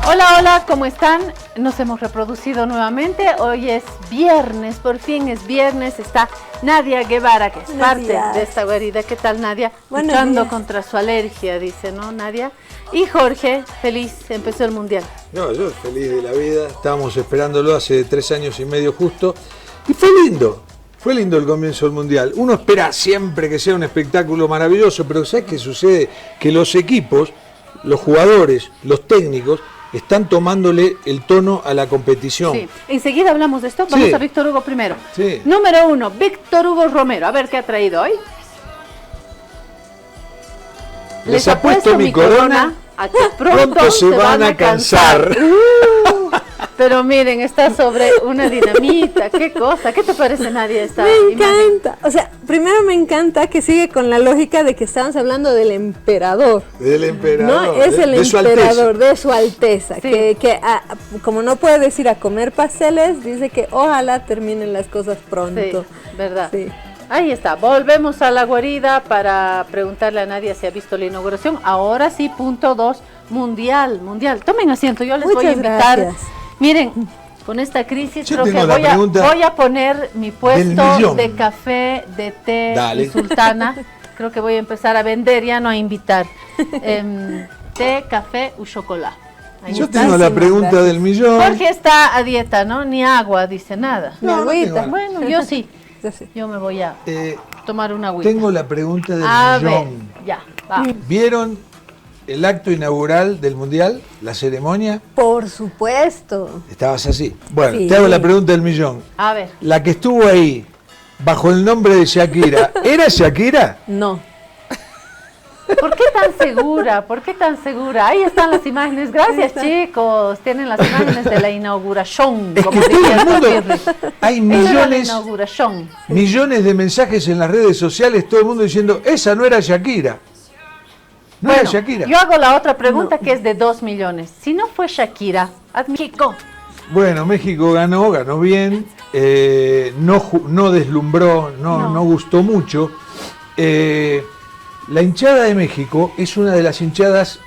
Hola, hola, ¿cómo están? Nos hemos reproducido nuevamente. Hoy es viernes, por fin es viernes. Está Nadia Guevara, que es parte de esta guarida. ¿Qué tal, Nadia? Luchando contra su alergia, dice, ¿no, Nadia? Y Jorge, feliz, empezó el Mundial. No, yo feliz de la vida. Estábamos esperándolo hace 3 años y medio justo. Y fue lindo. Fue lindo el comienzo del Mundial. Uno espera siempre que sea un espectáculo maravilloso, pero ¿sabes qué sucede? Que los equipos, los jugadores, los técnicos, están tomándole el tono a la competición. Sí, enseguida hablamos de esto. Vamos a Víctor Hugo primero. Sí. Número 1, Víctor Hugo Romero. A ver qué ha traído hoy. Les apuesto mi corona a que pronto se van a cansar. Pero miren, está sobre una dinamita. ¿Qué cosa? ¿Qué te parece, Nadia, esta Me encanta. O sea, primero me encanta que sigue con la lógica de que estábamos hablando del emperador. Del emperador. No, es el emperador de su alteza. Sí. Que como no puede decir a comer pasteles, dice que ojalá terminen las cosas pronto. Sí, verdad. Sí. Ahí está, volvemos a la guarida para preguntarle a Nadia si ha visto la inauguración. Ahora sí, punto 2, Mundial. Tomen asiento, yo les voy a invitar. Gracias. Miren, con esta crisis Yo creo que voy a poner mi puesto de café, de té y sultana. Creo que voy a empezar a vender, ya no a invitar. Té, café u chocolate. Yo tengo la pregunta del millón. Jorge está a dieta, ¿no? Ni agua, dice nada. Ni agüita. Bueno, yo sí. Yo me voy a tomar una agüita. Tengo la pregunta del millón. Ver, ya, va. ¿Vieron el acto inaugural del Mundial, la ceremonia? Por supuesto. Estabas así. Bueno, Sí. te hago la pregunta del millón. A ver. La que estuvo ahí, bajo el nombre de Shakira, ¿era Shakira? No. ¿Por qué tan segura? ¿Por qué tan segura? Ahí están las imágenes. Gracias, chicos. Tienen las imágenes de la inauguración. Es que todo el mundo, hay millones de mensajes en las redes sociales, todo el mundo diciendo, esa no era Shakira. No era Shakira. Yo hago la otra pregunta que es de 2 millones. Si no fue Shakira, a México. Bueno, México ganó bien, no deslumbró, no gustó mucho. La hinchada de México es una de las hinchadas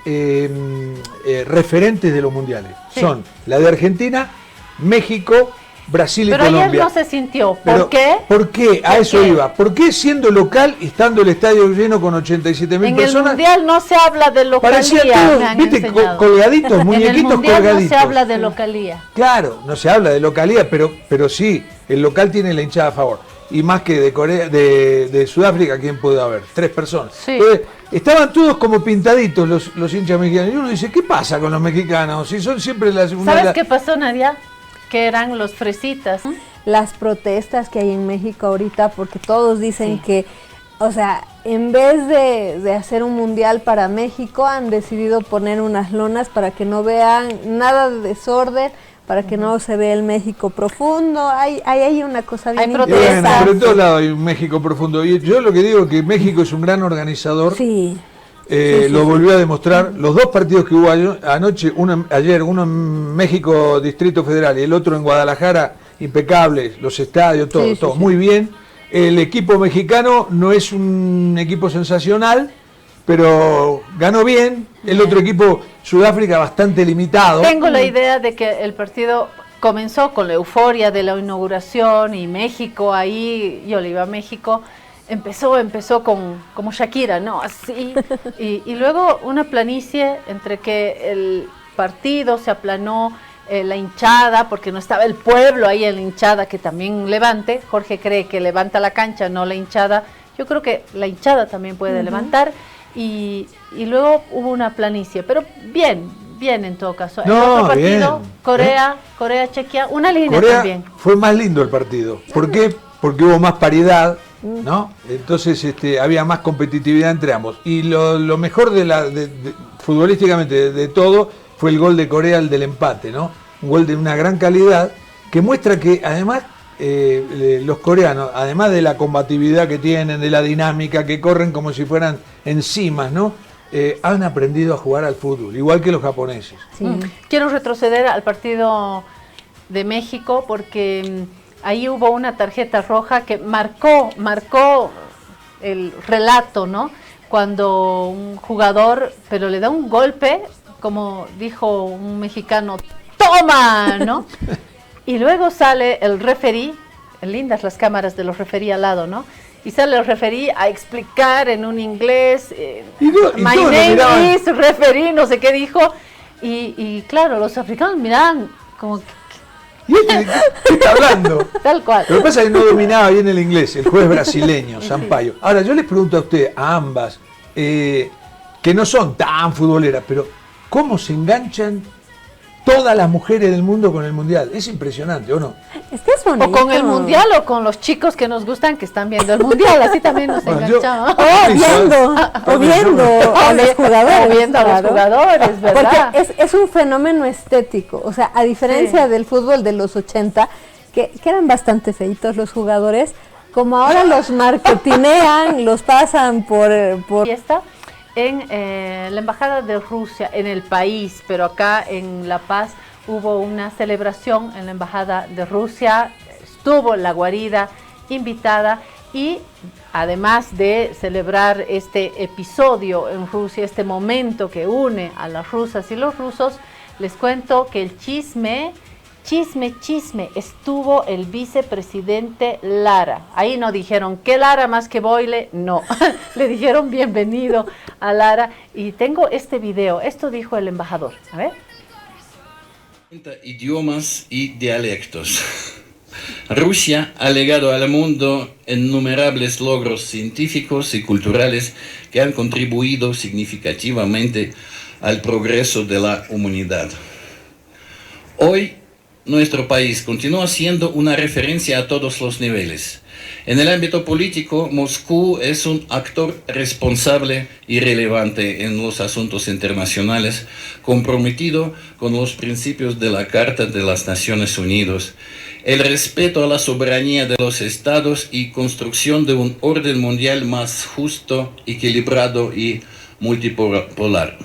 referentes de los mundiales. Sí. Son la de Argentina, México, Brasil y Colombia. Pero ayer no se sintió. ¿Por qué? ¿Por qué? A eso iba. ¿Por qué siendo local y estando el estadio lleno con 87.000 personas? En el Mundial no se habla de localía. ¿Viste? Colgaditos, muñequitos colgaditos. En el Mundial no se habla de localía. Claro, no se habla de localía, pero sí, el local tiene la hinchada a favor. Y más que de Corea, de Sudáfrica, ¿quién puede haber? 3 personas. Sí. Entonces, estaban todos como pintaditos los hinchas mexicanos. Y uno dice, ¿qué pasa con los mexicanos? Si son siempre las... ¿Sabes qué pasó, Nadia? Que eran los fresitas. Las protestas que hay en México ahorita, porque todos dicen que, o sea, en vez de hacer un mundial para México, han decidido poner unas lonas para que no vean nada de desorden, para que no se vea el México profundo. Hay una cosa bien interesante. Bueno, pero en todos lados hay un México profundo. Y yo lo que digo es que México es un gran organizador. Sí. Lo volvió a demostrar. Los 2 partidos que hubo anoche, ayer, uno en México, Distrito Federal, y el otro en Guadalajara, impecables, los estadios, todo muy bien. El equipo mexicano no es un equipo sensacional, pero ganó bien. El otro equipo, Sudáfrica, bastante limitado. Tengo la idea de que el partido comenzó con la euforia de la inauguración y México ahí, yo le iba a México, empezó como Shakira, ¿no? Así. Y luego una planicie entre que el partido se aplanó, la hinchada, porque no estaba el pueblo ahí en la hinchada que también levante. Jorge cree que levanta la cancha, no la hinchada. Yo creo que la hinchada también puede levantar. Y luego hubo una planicie, pero bien en todo caso. El otro partido, Corea-Chequia, una línea Corea también. Fue más lindo el partido. ¿Por qué? Porque hubo más paridad, ¿no? Entonces había más competitividad entre ambos. Y lo mejor futbolísticamente de todo fue el gol de Corea, el del empate, ¿no? Un gol de una gran calidad que muestra que además los coreanos, además de la combatividad que tienen, de la dinámica, que corren como si fueran enzimas, ¿no? Han aprendido a jugar al fútbol, igual que los japoneses. Sí. Quiero retroceder al partido de México porque ahí hubo una tarjeta roja que marcó el relato, ¿no? Cuando un jugador, pero le da un golpe, como dijo un mexicano, ¡toma!, ¿no? Y luego sale el referí, lindas las cámaras de los referí al lado, ¿no? Y sale el referí a explicar en un inglés, my name is referí, no sé qué dijo, y claro, los africanos miraban como que, ¿y qué está hablando? Tal cual. Lo que pasa es que no dominaba bien el inglés, el juez brasileño, Sampaio. Ahora, yo les pregunto a usted, a ambas, que no son tan futboleras, pero ¿cómo se enganchan todas las mujeres del mundo con el Mundial? Es impresionante, ¿o no? Es que es bonito. O con el Mundial o con los chicos que nos gustan que están viendo el Mundial, así también nos enganchamos. O viendo a los jugadores. O viendo a los jugadores, ¿verdad? Porque es un fenómeno estético, o sea, a diferencia del fútbol de los 80, que eran bastante feitos los jugadores, como ahora los marketinean, los pasan por... Fiesta en la Embajada de Rusia, en el país, pero acá en La Paz hubo una celebración en la Embajada de Rusia, estuvo la guarida invitada y además de celebrar este episodio en Rusia, este momento que une a las rusas y los rusos, les cuento que el chisme, estuvo el vicepresidente Lara. Ahí no dijeron que Lara más que Boyle, no. Le dijeron bienvenido a Lara. Y tengo este video, esto dijo el embajador. A ver. Idiomas y dialectos. Rusia ha legado al mundo innumerables logros científicos y culturales que han contribuido significativamente al progreso de la humanidad. Hoy, nuestro país continúa siendo una referencia a todos los niveles. En el ámbito político, Moscú es un actor responsable y relevante en los asuntos internacionales, comprometido con los principios de la Carta de las Naciones Unidas, el respeto a la soberanía de los estados y construcción de un orden mundial más justo, equilibrado y multipolar.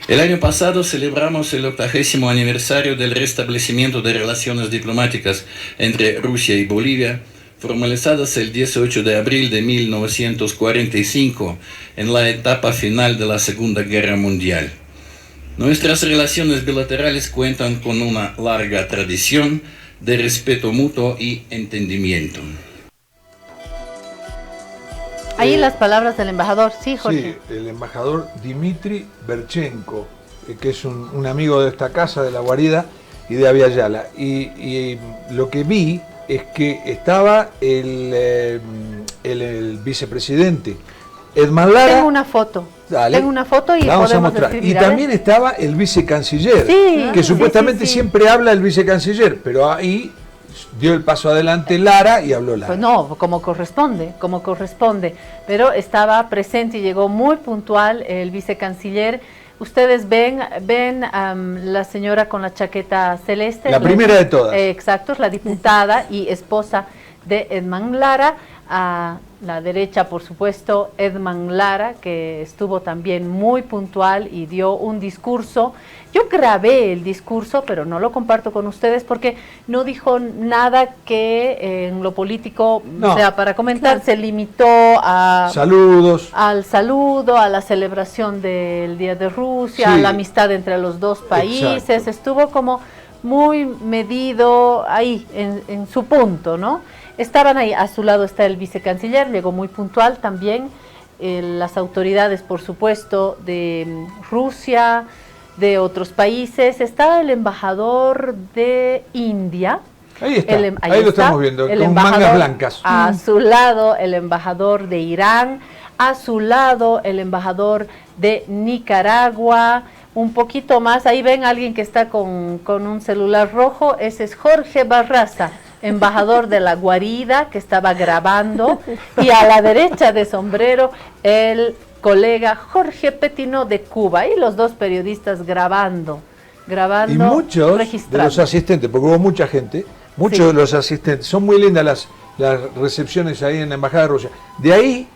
El año pasado celebramos el 80º aniversario del restablecimiento de relaciones diplomáticas entre Rusia y Bolivia, formalizadas el 18 de abril de 1945, en la etapa final de la Segunda Guerra Mundial. Nuestras relaciones bilaterales cuentan con una larga tradición de respeto mutuo y entendimiento. Ahí las palabras del embajador, sí, Jorge. Sí, el embajador Dmitry Berchenko, que es un amigo de esta casa, de la guarida y de Aviala. Y lo que vi es que estaba el vicepresidente Edman Lara. Tengo una foto. Dale, tengo una foto y la vamos a podemos mostrar. describir, Y también estaba el vicecanciller, sí, que supuestamente sí. siempre habla el vicecanciller, pero ahí dio el paso adelante Lara y habló Lara. Pues no, como corresponde, pero estaba presente y llegó muy puntual el vicecanciller. Ustedes ven la señora con la chaqueta celeste. La primera de todas. Exacto, es la diputada y esposa de Edman Lara. A la derecha, por supuesto, Edman Lara, que estuvo también muy puntual y dio un discurso. Yo grabé el discurso, pero no lo comparto con ustedes porque no dijo nada que en lo político, no, o sea, para comentar, claro, se limitó a al saludo, a la celebración del Día de Rusia, sí, a la amistad entre los dos países. Exacto. Estuvo como muy medido ahí, en su punto, ¿no? Estaban ahí, a su lado está el vicecanciller, llegó muy puntual también, las autoridades, por supuesto, de Rusia, de otros países. Está el embajador de India. Ahí está, ahí lo estamos viendo, con mangas blancas. A su lado el embajador de Irán, a su lado el embajador de Nicaragua, un poquito más, ahí ven a alguien que está con un celular rojo, ese es Jorge Barraza, embajador de La Guarida, que estaba grabando, y a la derecha de sombrero el colega Jorge Petino de Cuba, y los dos periodistas grabando, y muchos de los asistentes, porque hubo mucha gente, muchos de los asistentes, son muy lindas las recepciones ahí en la Embajada de Rusia. De ahí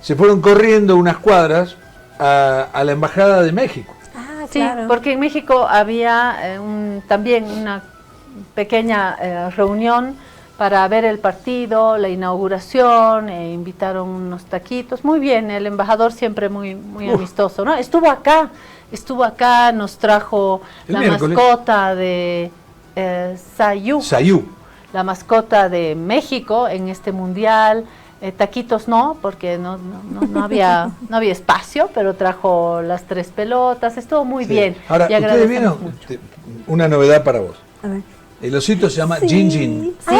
se fueron corriendo unas cuadras a la Embajada de México. Sí, claro. Porque en México había también una pequeña reunión para ver el partido, la inauguración, invitaron unos taquitos. Muy bien, el embajador siempre muy amistoso, ¿no? Estuvo acá, nos trajo la mascota de Sayú, la mascota de México en este mundial. Taquitos no, porque no había espacio, pero trajo las 3 pelotas, estuvo muy bien. Ahora, ustedes vieron una novedad para vos. A ver. El osito se llama Jin Jin. Sí.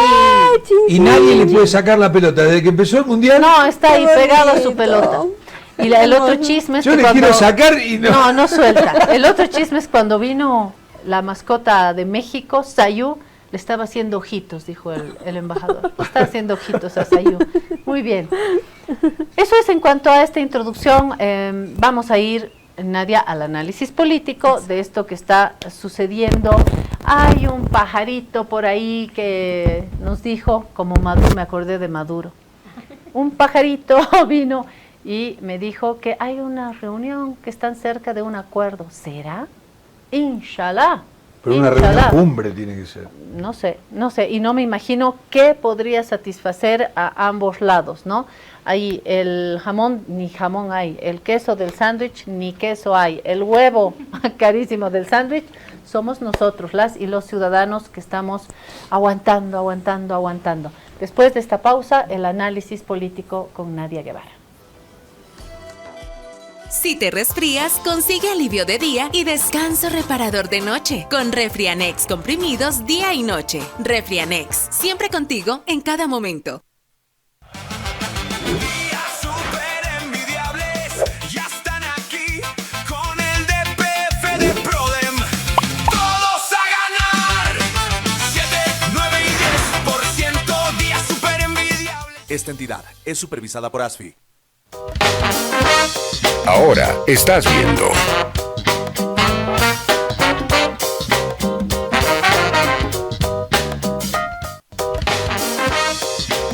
Y nadie le puede sacar la pelota. Desde que empezó el mundial. No, está ahí pegado a su pelota. Y el otro chisme es que le quiero sacar y no. No suelta. El otro chisme es cuando vino la mascota de México, Sayú, le estaba haciendo ojitos, dijo el embajador. Le está haciendo ojitos a Sayú. Muy bien. Eso es en cuanto a esta introducción. Vamos a ir, Nadia, al análisis político de esto que está sucediendo. Hay un pajarito por ahí que nos dijo, como Maduro, me acordé de Maduro. Un pajarito vino y me dijo que hay una reunión, que están cerca de un acuerdo. ¿Será? Inshallah. Pero una reunión cumbre tiene que ser. No sé, y no me imagino qué podría satisfacer a ambos lados, ¿no? Ahí el jamón, ni jamón hay, el queso del sándwich, ni queso hay, el huevo carísimo del sándwich, somos nosotros, las y los ciudadanos que estamos aguantando. Después de esta pausa, el análisis político con Nadia Guevara. Si te resfrías, consigue alivio de día y descanso reparador de noche con Refrianex comprimidos día y noche. Refrianex, siempre contigo en cada momento. Días super envidiables, ya están aquí con el DPF de Prodem. Todos a ganar, 7, 9 y 10%, días super envidiables. Esta entidad es supervisada por ASFI. Ahora estás viendo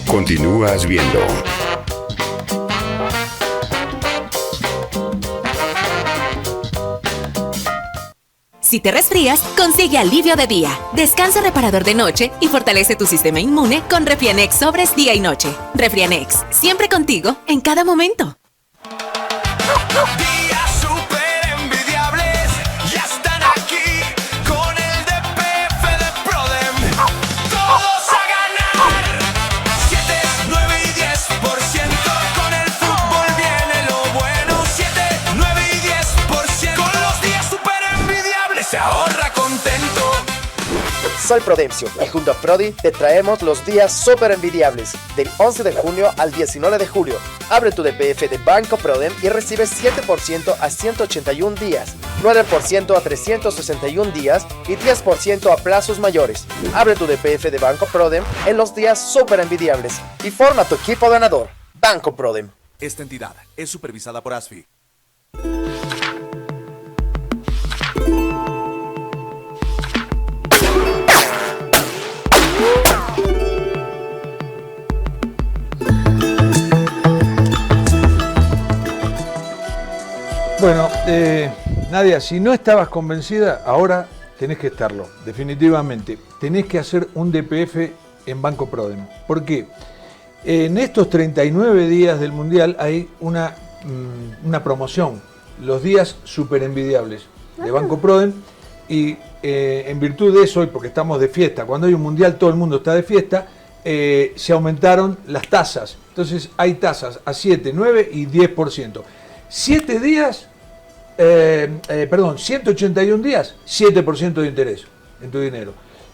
Continúas viendo Si te resfrías, consigue alivio de día, descanso reparador de noche y fortalece tu sistema inmune con Refrianex sobres día y noche. Refrianex, siempre contigo en cada momento. Días super envidiables, ya están aquí con el DPF de Prodem. Todos a ganar, 7, 9 y 10%. Con el fútbol viene lo bueno, 7, 9 y 10%. Con los días super envidiables se ahorra contento. Soy Prodemcio y junto a Prodi te traemos los días súper envidiables del 11 de junio al 19 de julio. Abre tu DPF de Banco Prodem y recibes 7% a 181 días, 9% a 361 días y 10% a plazos mayores. Abre tu DPF de Banco Prodem en los días súper envidiables y forma tu equipo ganador. Banco Prodem. Esta entidad es supervisada por ASFI. Bueno, Nadia, si no estabas convencida, ahora tenés que estarlo, definitivamente. Tenés que hacer un DPF en Banco Prodem. ¿Por qué? En estos 39 días del Mundial hay una promoción, los días super envidiables de Banco Prodem, y en virtud de eso, y porque estamos de fiesta, cuando hay un Mundial todo el mundo está de fiesta, se aumentaron las tasas. Entonces hay tasas a 7, 9 y 10%. 7 días 181 días, 7% de interés en tu dinero.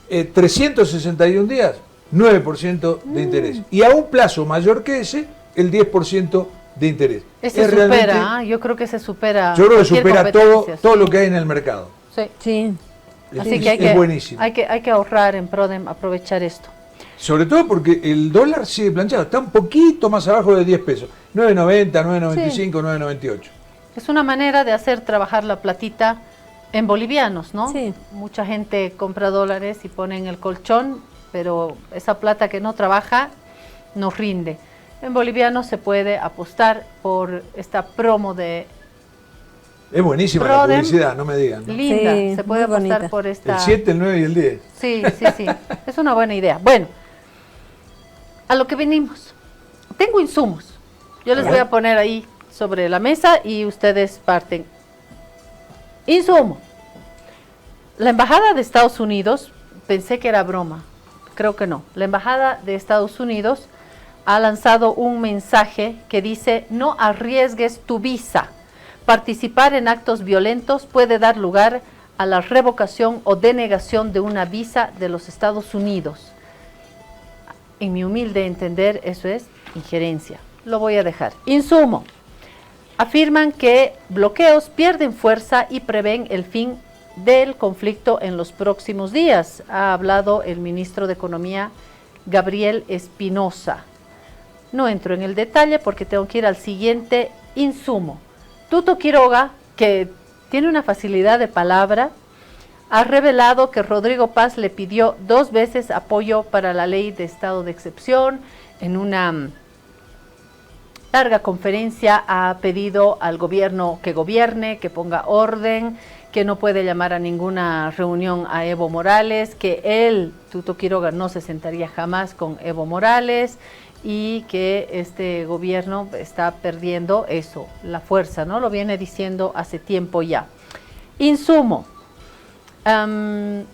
361 días, 9% de interés. Y a un plazo mayor que ese, el 10% de interés. Ese supera, yo creo que se supera. Yo creo que supera todo lo que hay en el mercado. Sí. Así que es buenísimo. Hay que ahorrar en ProDem, aprovechar esto. Sobre todo porque el dólar sigue planchado, está un poquito más abajo de 10 pesos. 9.90, 9.95, 9.98. Es una manera de hacer trabajar la platita en bolivianos, ¿no? Sí. Mucha gente compra dólares y pone en el colchón, pero esa plata que no trabaja no rinde. En bolivianos se puede apostar por esta promo de... Es buenísima ProDem, la publicidad, no me digan, ¿no? Linda, Sí, se puede muy apostar bonita. por esta... El 7, el 9 y el 10. Sí. Es una buena idea. Bueno, a lo que venimos. Tengo insumos. Yo les voy a poner ahí sobre la mesa y ustedes parten. Insumo. La Embajada de Estados Unidos, pensé que era broma, creo que no. La Embajada de Estados Unidos ha lanzado un mensaje que dice: no arriesgues tu visa. Participar en actos violentos puede dar lugar a la revocación o denegación de una visa de los Estados Unidos. En mi humilde entender, eso es injerencia. Lo voy a dejar. Insumo. Afirman que bloqueos pierden fuerza y prevén el fin del conflicto en los próximos días. Ha hablado el ministro de Economía, Gabriel Espinosa. No entro en el detalle porque tengo que ir al siguiente insumo. Tuto Quiroga, que tiene una facilidad de palabra, ha revelado que Rodrigo Paz le pidió 2 veces apoyo para la ley de estado de excepción. En una larga conferencia ha pedido al gobierno que gobierne, que ponga orden, que no puede llamar a ninguna reunión a Evo Morales, que él, Tuto Quiroga, no se sentaría jamás con Evo Morales y que este gobierno está perdiendo eso, la fuerza, ¿no? Lo viene diciendo hace tiempo ya. Insumo. Me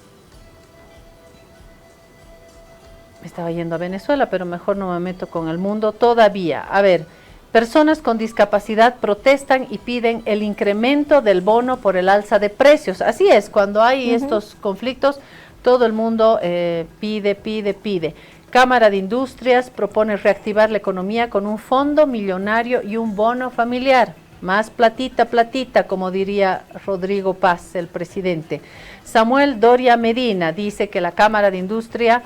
estaba yendo a Venezuela, pero mejor no me meto con el mundo todavía. A ver, personas con discapacidad protestan y piden el incremento del bono por el alza de precios. Así es, cuando hay estos conflictos, todo el mundo pide. Cámara de Industrias propone reactivar la economía con un fondo millonario y un bono familiar. Más platita, como diría Rodrigo Paz, el presidente. Samuel Doria Medina dice que la Cámara de Industria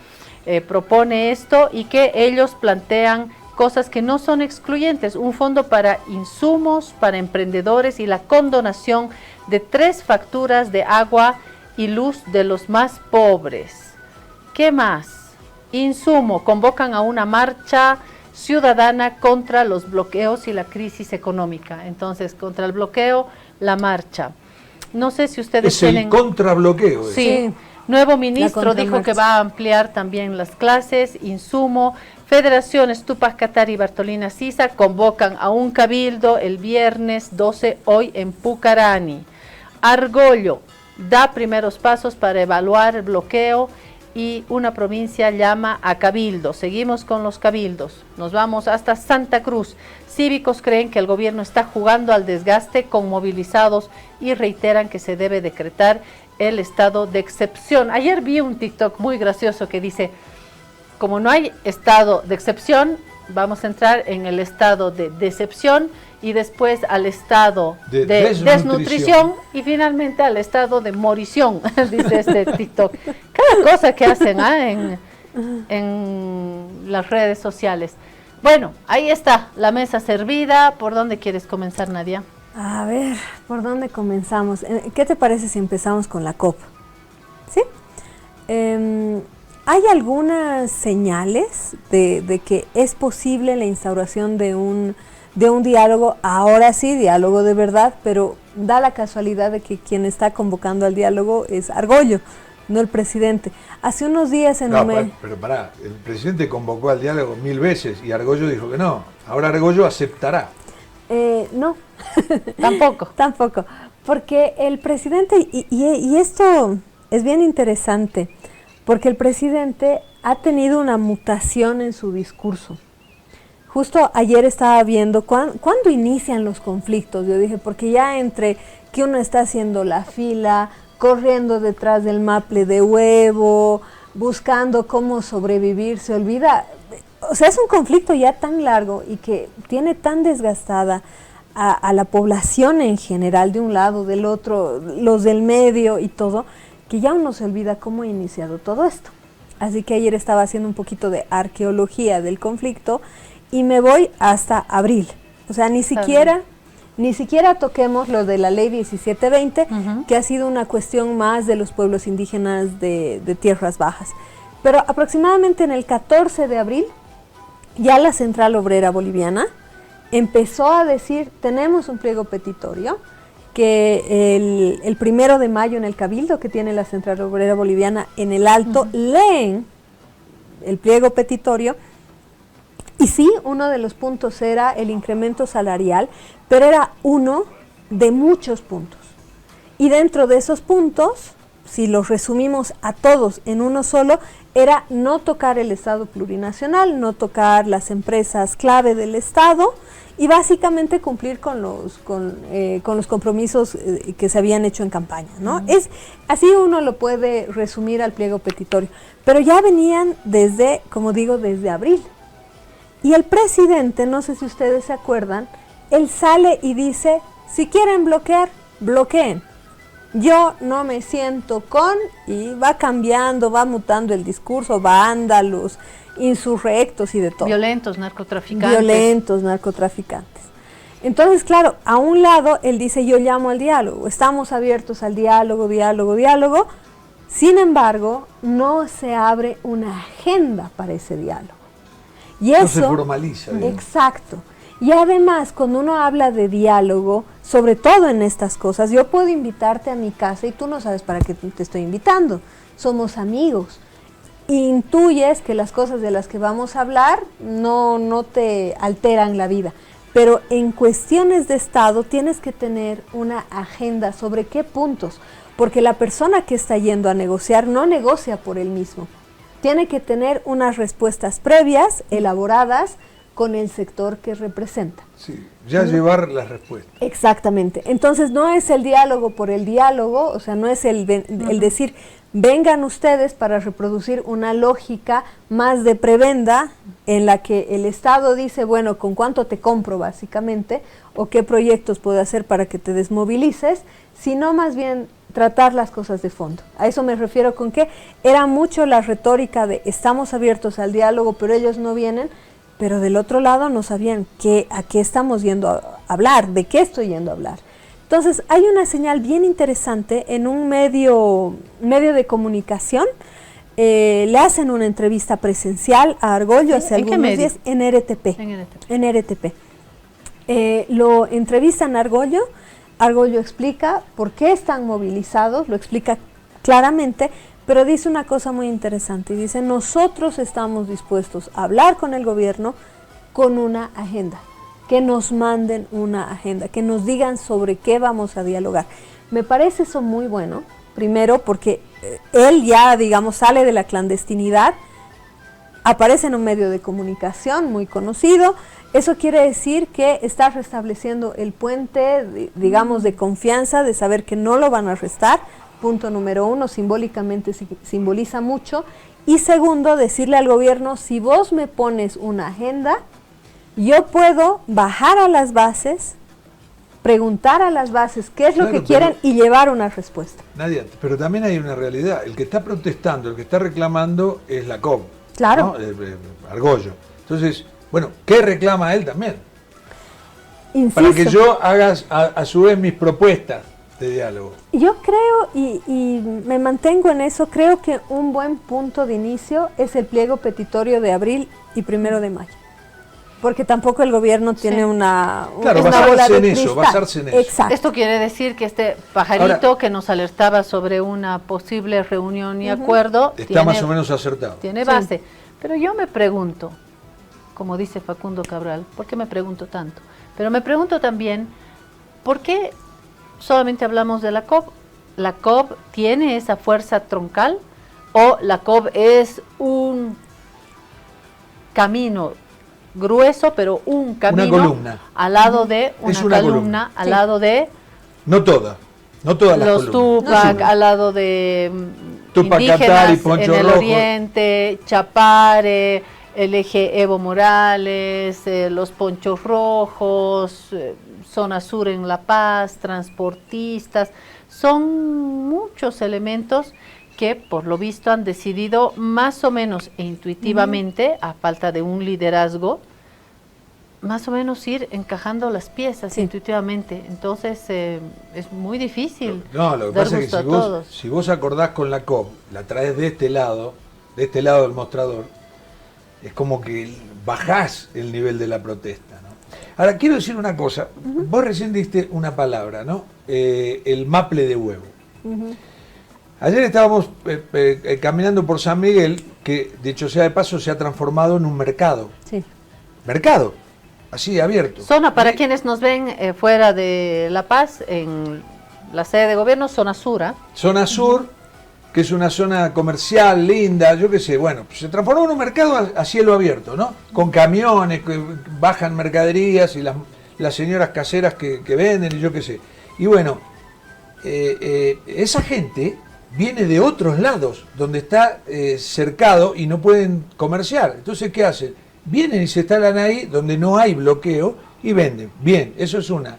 propone esto y que ellos plantean cosas que no son excluyentes, un fondo para insumos, para emprendedores y la condonación de 3 facturas de agua y luz de los más pobres. ¿Qué más? Insumo, convocan a una marcha ciudadana contra los bloqueos y la crisis económica. Entonces, contra el bloqueo, la marcha. No sé si ustedes tienen... El contrabloqueo. Sí. Nuevo ministro dijo que va a ampliar también las clases. Insumo. Federaciones Tupac Katari y Bartolina Sisa convocan a un cabildo el viernes 12, hoy en Pucarani. Argollo da primeros pasos para evaluar el bloqueo y una provincia llama a cabildo. Seguimos con los cabildos. Nos vamos hasta Santa Cruz. Cívicos creen que el gobierno está jugando al desgaste con movilizados y reiteran que se debe decretar el estado de excepción. Ayer vi un TikTok muy gracioso que dice: como no hay estado de excepción, vamos a entrar en el estado de decepción y después al estado de desnutrición y finalmente al estado de morición, dice este TikTok. Cada cosa que hacen en las redes sociales. Bueno, ahí está la mesa servida. ¿Por dónde quieres comenzar, Nadia? A ver, ¿por dónde comenzamos? ¿Qué te parece si empezamos con la COP? ¿Sí? ¿Hay algunas señales de que es posible la instauración de un diálogo? Ahora sí, diálogo de verdad, pero da la casualidad de que quien está convocando al diálogo es Argollo, no el presidente. Hace unos días pero pará, el presidente convocó al diálogo 1000 veces y Argollo dijo que no. Ahora Argollo aceptará. No. Tampoco, porque el presidente, y esto es bien interesante, porque el presidente ha tenido una mutación en su discurso. Justo ayer estaba viendo cuándo inician los conflictos. Yo dije, porque ya entre que uno está haciendo la fila, corriendo detrás del maple de huevo, buscando cómo sobrevivir, se olvida. O sea, es un conflicto ya tan largo y que tiene tan desgastada a la población en general, de un lado, del otro, los del medio y todo, que ya uno se olvida cómo ha iniciado todo esto. Así que ayer estaba haciendo un poquito de arqueología del conflicto y me voy hasta abril. O sea, ni siquiera toquemos lo de la ley 1720, que ha sido una cuestión más de los pueblos indígenas de tierras bajas. Pero aproximadamente en el 14 de abril, ya la Central Obrera Boliviana empezó a decir, tenemos un pliego petitorio, que el 1 de mayo en el Cabildo que tiene la Central Obrera Boliviana en el Alto, leen el pliego petitorio, y sí, uno de los puntos era el incremento salarial, pero era uno de muchos puntos. Y dentro de esos puntos, si los resumimos a todos en uno solo, era no tocar el Estado plurinacional, no tocar las empresas clave del Estado, y básicamente cumplir con los compromisos que se habían hecho en campaña, ¿no? Es así, uno lo puede resumir al pliego petitorio, pero ya venían desde, como digo, desde abril. Y el presidente, no sé si ustedes se acuerdan, él sale y dice, si quieren bloquear, bloqueen. Yo no me siento con, y va cambiando, va mutando el discurso, vándalos, insurrectos y de todo. Violentos, narcotraficantes. Entonces, claro, a un lado él dice, yo llamo al diálogo, estamos abiertos al diálogo. Sin embargo, no se abre una agenda para ese diálogo. Y eso no se formaliza. Exacto. Y además, cuando uno habla de diálogo, sobre todo en estas cosas, yo puedo invitarte a mi casa y tú no sabes para qué te estoy invitando. Somos amigos. Intuyes que las cosas de las que vamos a hablar no te alteran la vida. Pero en cuestiones de Estado tienes que tener una agenda sobre qué puntos. Porque la persona que está yendo a negociar no negocia por él mismo. Tiene que tener unas respuestas previas, elaboradas, con el sector que representa. Sí, ya llevar las respuestas. Exactamente. Entonces no es el diálogo por el diálogo, o sea, no es el decir, vengan ustedes para reproducir una lógica más de prebenda en la que el Estado dice, bueno, ¿con cuánto te compro básicamente? ¿O qué proyectos puedo hacer para que te desmovilices? Sino más bien tratar las cosas de fondo. A eso me refiero con que era mucho la retórica de estamos abiertos al diálogo, pero ellos no vienen. Pero del otro lado no sabían a qué estamos yendo a hablar, de qué estoy yendo a hablar. Entonces hay una señal bien interesante en un medio de comunicación. Le hacen una entrevista presencial a Argollo hace algunos días en RTP. En RTP. Lo entrevistan a Argollo. Argollo explica por qué están movilizados, lo explica claramente. Pero dice una cosa muy interesante, y dice, nosotros estamos dispuestos a hablar con el gobierno con una agenda, que nos manden una agenda, que nos digan sobre qué vamos a dialogar. Me parece eso muy bueno, primero porque él ya, digamos, sale de la clandestinidad, aparece en un medio de comunicación muy conocido, eso quiere decir que está restableciendo el puente, digamos, de confianza, de saber que no lo van a arrestar. Punto número 1, simbólicamente simboliza mucho. Y segundo, decirle al gobierno, si vos me pones una agenda, yo puedo bajar a las bases, preguntar a las bases qué es lo que quieren y llevar una respuesta. Nadia, pero también hay una realidad. El que está protestando, el que está reclamando es la COP. Claro. ¿No? Argollo. Entonces, bueno, ¿qué reclama él también? Insisto. Para que yo haga a su vez mis propuestas de diálogo. Yo creo, y me mantengo en eso, creo que un buen punto de inicio es el pliego petitorio de abril y 1 de mayo. Porque tampoco el gobierno tiene una bola de cristal. Basarse en eso. Exacto. Esto quiere decir que este pajarito ahora, que nos alertaba sobre una posible reunión y acuerdo está más o menos acertado. Tiene base. Pero yo me pregunto, como dice Facundo Cabral, ¿por qué me pregunto tanto? Pero me pregunto también, ¿por qué solamente hablamos de la COP? ¿La COP tiene esa fuerza troncal o la COP es un camino grueso, pero un camino una columna al lado de una columna al lado de no toda, No todas las los columnas. Tupac, al lado de Tupac indígenas Katari, Poncho en el Rojo. oriente, Chapare, el eje Evo Morales, los Ponchos Rojos, zona sur en La Paz, transportistas. Son muchos elementos que por lo visto han decidido más o menos e intuitivamente, a falta de un liderazgo, más o menos ir encajando las piezas intuitivamente. Entonces es muy difícil. No, lo que dar pasa es gusto que a todos. si vos acordás con la COP, la traes de este lado del mostrador, es como que bajás el nivel de la protesta, ¿no? Ahora, quiero decir una cosa. Vos recién diste una palabra, ¿no? El maple de huevo. Ayer estábamos caminando por San Miguel, que dicho sea de paso se ha transformado en un mercado. Sí. Mercado, así abierto. Zona, para quienes nos ven fuera de La Paz, en la sede de gobierno, zona sur. Zona sur, que es una zona comercial, linda, yo qué sé, bueno, se transformó en un mercado a cielo abierto, ¿no? Con camiones que bajan mercaderías y las señoras caseras que venden y yo qué sé. Y bueno, esa gente viene de otros lados, donde está cercado y no pueden comerciar. Entonces, ¿qué hacen? Vienen y se instalan ahí, donde no hay bloqueo, y venden. Bien, eso es una.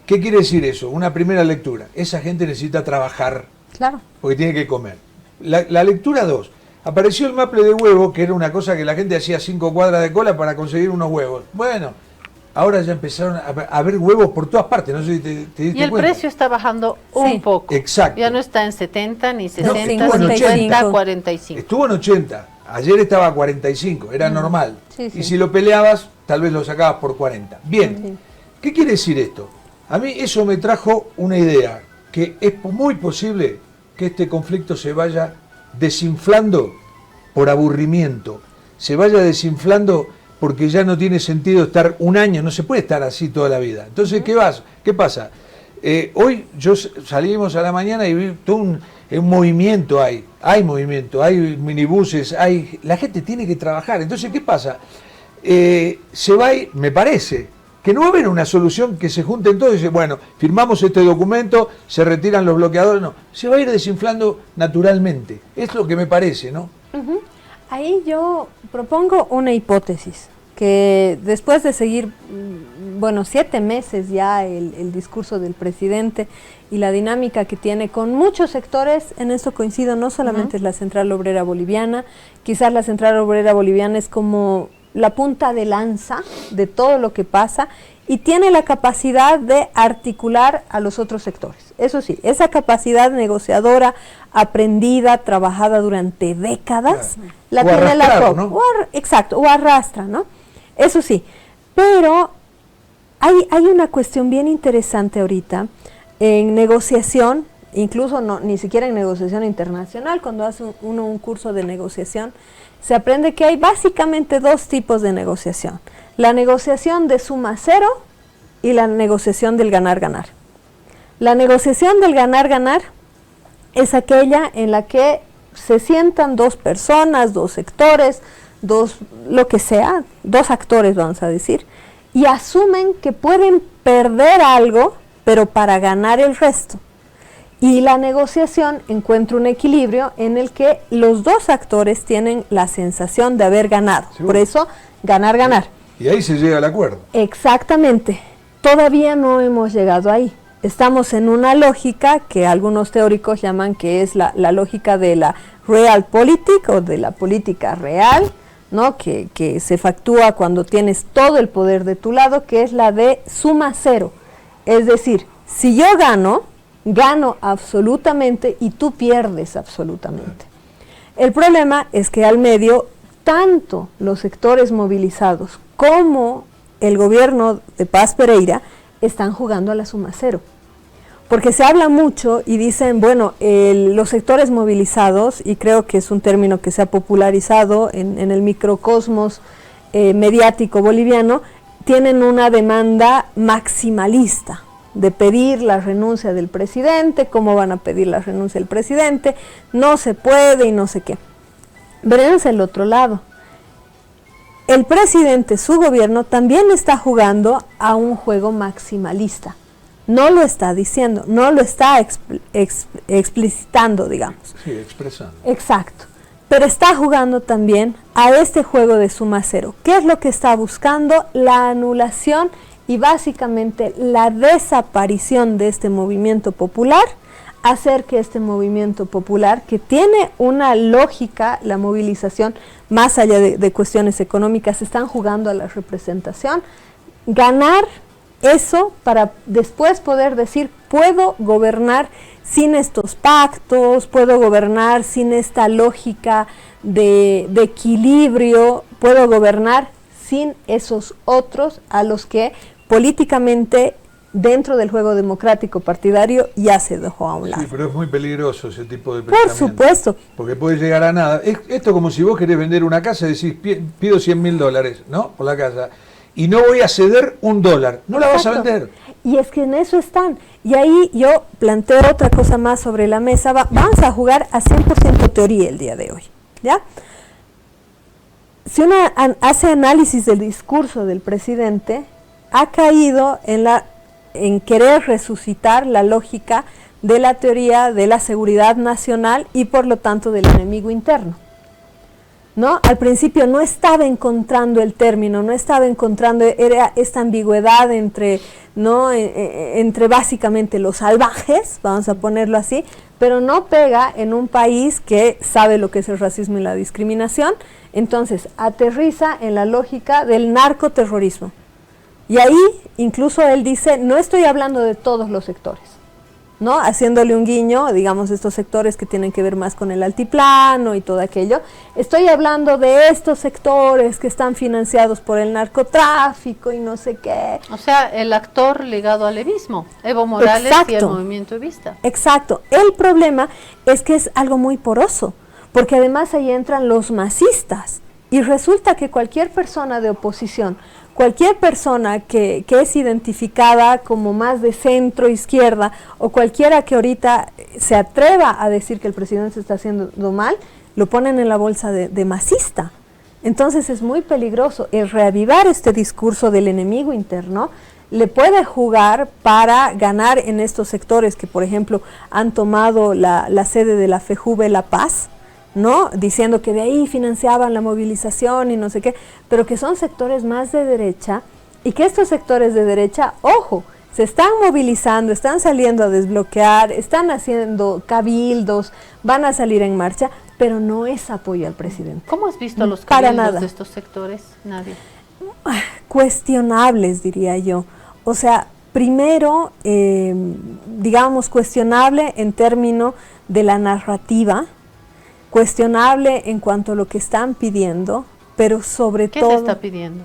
¿Qué quiere decir eso? Una primera lectura. Esa gente necesita trabajar. Claro. Porque tiene que comer. La lectura 2. Apareció el maple de huevo, que era una cosa que la gente hacía 5 cuadras de cola para conseguir unos huevos. Bueno, ahora ya empezaron a haber huevos por todas partes. No sé si te diste Y el cuenta. precio está bajando un poco. Exacto. Ya no está en 70 ni 60, estuvo en 50, 45. Estuvo en 80. Ayer estaba a 45. Era normal. Sí, sí. Y si lo peleabas, tal vez lo sacabas por 40. Bien. ¿Qué quiere decir esto? A mí eso me trajo una idea, que es muy posible que este conflicto se vaya desinflando por aburrimiento, se vaya desinflando porque ya no tiene sentido estar un año, no se puede estar así toda la vida. Entonces, ¿qué pasa? Hoy salimos a la mañana y vi todo un movimiento, hay movimiento, hay minibuses, la gente tiene que trabajar. Entonces, ¿qué pasa? Se va a ir, me parece, que no va a haber una solución que se junten todos y dicen, bueno, firmamos este documento, se retiran los bloqueadores, no, se va a ir desinflando naturalmente, es lo que me parece, ¿no? Ahí yo propongo una hipótesis, que después de seguir, 7 meses ya el discurso del presidente y la dinámica que tiene con muchos sectores, en esto coincido, no solamente es la Central Obrera Boliviana, quizás la Central Obrera Boliviana es como la punta de lanza de todo lo que pasa y tiene la capacidad de articular a los otros sectores. Eso sí, esa capacidad negociadora, aprendida, trabajada durante décadas, la tiene la COP. ¿No? Exacto, o arrastra, ¿no? Eso sí, pero hay una cuestión bien interesante ahorita en negociación, incluso ni siquiera en negociación internacional, cuando hace uno un curso de negociación, se aprende que hay básicamente 2 tipos de negociación. La negociación de suma cero y la negociación del ganar-ganar. La negociación del ganar-ganar es aquella en la que se sientan 2 personas, 2 sectores, 2 actores, vamos a decir, y asumen que pueden perder algo, pero para ganar el resto. Y la negociación encuentra un equilibrio en el que los 2 actores tienen la sensación de haber ganado. Sí, por eso, ganar-ganar. Y ahí se llega al acuerdo. Exactamente. Todavía no hemos llegado ahí. Estamos en una lógica que algunos teóricos llaman que es la lógica de la realpolitik o de la política real, ¿no? Que se factúa cuando tienes todo el poder de tu lado, que es la de suma cero. Es decir, si yo gano absolutamente y tú pierdes absolutamente. El problema es que al medio, tanto los sectores movilizados como el gobierno de Paz Pereira están jugando a la suma cero. Porque se habla mucho y dicen, bueno, los sectores movilizados, y creo que es un término que se ha popularizado en el microcosmos mediático boliviano, tienen una demanda maximalista, de pedir la renuncia del presidente. ¿Cómo van a pedir la renuncia del presidente? No se puede y no sé qué. Veremos el otro lado. El presidente, su gobierno, también está jugando a un juego maximalista. No lo está diciendo, no lo está explicitando, digamos. Sí, expresando. Exacto. Pero está jugando también a este juego de suma cero. ¿Qué es lo que está buscando? La anulación y básicamente la desaparición de este movimiento popular, hacer que este movimiento popular, que tiene una lógica, la movilización, más allá de cuestiones económicas, están jugando a la representación, ganar eso para después poder decir, puedo gobernar sin estos pactos, puedo gobernar sin esta lógica de equilibrio, puedo gobernar sin esos otros a los que políticamente dentro del juego democrático partidario ya se dejó a un lado. Sí, pero es muy peligroso ese tipo de pensamiento. Por supuesto. Porque puede llegar a nada. Esto como si vos querés vender una casa y decís, pido $100.000, ¿no? Por la casa. Y no voy a ceder $1. No la vas a vender. Y es que en eso están. Y ahí yo planteo otra cosa más sobre la mesa. Vamos a jugar a 100% teoría el día de hoy, ¿ya? Si uno hace análisis del discurso del presidente, ha caído en querer resucitar la lógica de la teoría de la seguridad nacional y por lo tanto del enemigo interno, ¿no? Al principio no estaba encontrando el término, no estaba encontrando esta ambigüedad entre, ¿no? Entre básicamente los salvajes, vamos a ponerlo así, pero no pega en un país que sabe lo que es el racismo y la discriminación. Entonces aterriza en la lógica del narcoterrorismo. Y ahí incluso él dice, no estoy hablando de todos los sectores, ¿no? Haciéndole un guiño, digamos, estos sectores que tienen que ver más con el altiplano y todo aquello. Estoy hablando de estos sectores que están financiados por el narcotráfico y no sé qué. O sea, el actor ligado al evismo, Evo Morales. Exacto. Y el movimiento evista. Exacto. El problema es que es algo muy poroso, porque además ahí entran los masistas y resulta que cualquier persona de oposición, cualquier persona que es identificada como más de centro izquierda o cualquiera que ahorita se atreva a decir que el presidente se está haciendo mal, lo ponen en la bolsa de masista. Entonces es muy peligroso. El reavivar este discurso del enemigo interno le puede jugar para ganar en estos sectores que, por ejemplo, han tomado la sede de la FEJUVE La Paz, ¿no? Diciendo que de ahí financiaban la movilización y no sé qué, pero que son sectores más de derecha y que estos sectores de derecha, ojo, se están movilizando, están saliendo a desbloquear, están haciendo cabildos, van a salir en marcha, pero no es apoyo al presidente. ¿Cómo has visto los cabildos de estos sectores, Nadia? Cuestionables, diría yo. O sea, primero, digamos, cuestionable en términos de la narrativa, cuestionable en cuanto a lo que están pidiendo, pero sobre todo... ¿Qué se está pidiendo?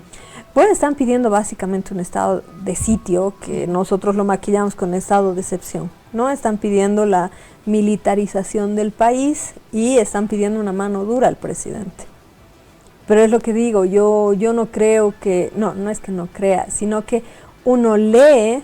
Bueno, están pidiendo básicamente un estado de sitio, que nosotros lo maquillamos con estado de excepción, ¿no? Están pidiendo la militarización del país y están pidiendo una mano dura al presidente. Pero es lo que digo, yo no creo que... No es que no crea, sino que uno lee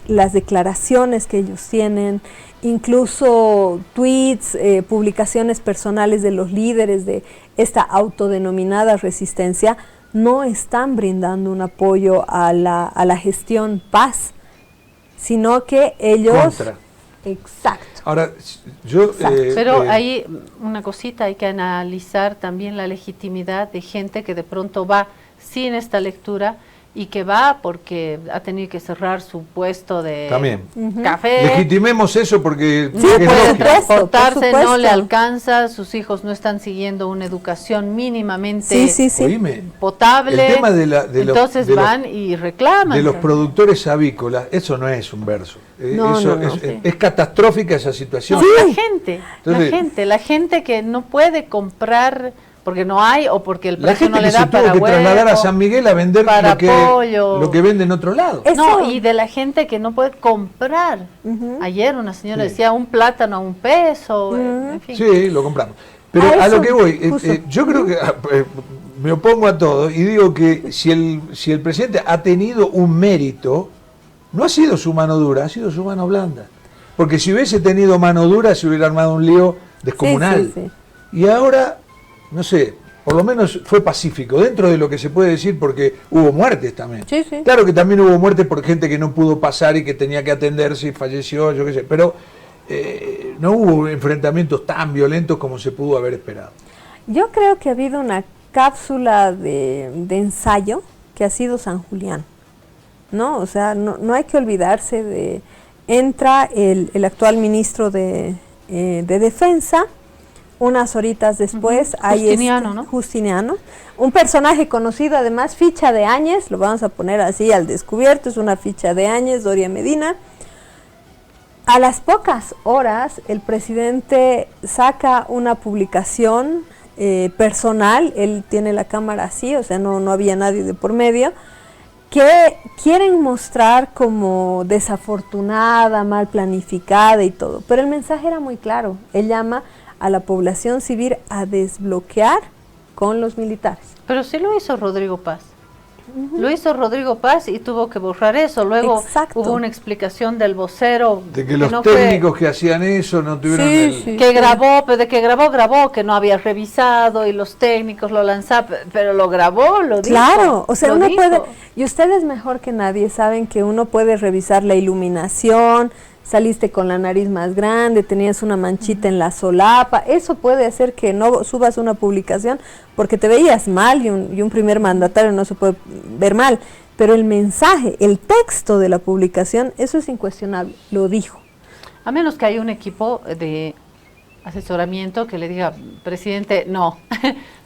las declaraciones que ellos tienen, incluso tweets, publicaciones personales de los líderes de esta autodenominada resistencia, no están brindando un apoyo a la gestión paz, sino que ellos... Contra. Exacto. Ahora, yo... pero hay una cosita, hay que analizar también la legitimidad de gente que de pronto va sin esta lectura y que va porque ha tenido que cerrar su puesto de café. Legitimemos eso porque no puede transportarse, no le alcanza, sus hijos no están siguiendo una educación mínimamente potable. El tema entonces van y reclaman. De los productores avícolas, eso no es un verso. Es catastrófica esa situación. Sí. La gente que no puede comprar porque no hay o porque el precio no le da para huevo. La gente que se tuvo que trasladar a San Miguel a vender lo que vende en otro lado. No, y de la gente que no puede comprar. Ayer una señora decía un plátano a $1, en fin. Sí, lo compramos. Pero a lo que voy, yo creo que me opongo a todo y digo que si el presidente ha tenido un mérito, no ha sido su mano dura, ha sido su mano blanda. Porque si hubiese tenido mano dura se hubiera armado un lío descomunal. Y ahora... No sé, por lo menos fue pacífico, dentro de lo que se puede decir, porque hubo muertes también. Sí, sí. Claro que también hubo muertes por gente que no pudo pasar y que tenía que atenderse y falleció, yo qué sé, pero no hubo enfrentamientos tan violentos como se pudo haber esperado. Yo creo que ha habido una cápsula de ensayo que ha sido San Julián, ¿no? O sea, no hay que olvidarse de... Entra el actual ministro de Defensa, unas horitas después, hay Justiniano, ¿no? Justiniano, un personaje conocido además, ficha de Áñez, lo vamos a poner así al descubierto, es una ficha de Áñez, Doria Medina. A las pocas horas, el presidente saca una publicación personal, él tiene la cámara así, o sea, no había nadie de por medio, que quieren mostrar como desafortunada, mal planificada y todo, pero el mensaje era muy claro, él llama a la población civil a desbloquear con los militares. Pero sí lo hizo Rodrigo Paz. Lo hizo Rodrigo Paz y tuvo que borrar eso. Luego Exacto. hubo una explicación del vocero. De que los no técnicos que hacían eso no tuvieron que grabó, pero de que grabó, que no había revisado y los técnicos lo lanzaron, pero lo grabó, lo dijo. Claro, o sea, lo uno dijo. puede, y ustedes mejor que nadie saben que uno puede revisar la iluminación, saliste con la nariz más grande, tenías una manchita en la solapa, eso puede hacer que no subas una publicación porque te veías mal y un primer mandatario no se puede ver mal, pero el mensaje, el texto de la publicación, eso es incuestionable, lo dijo. A menos que haya un equipo de asesoramiento que le diga, presidente, no.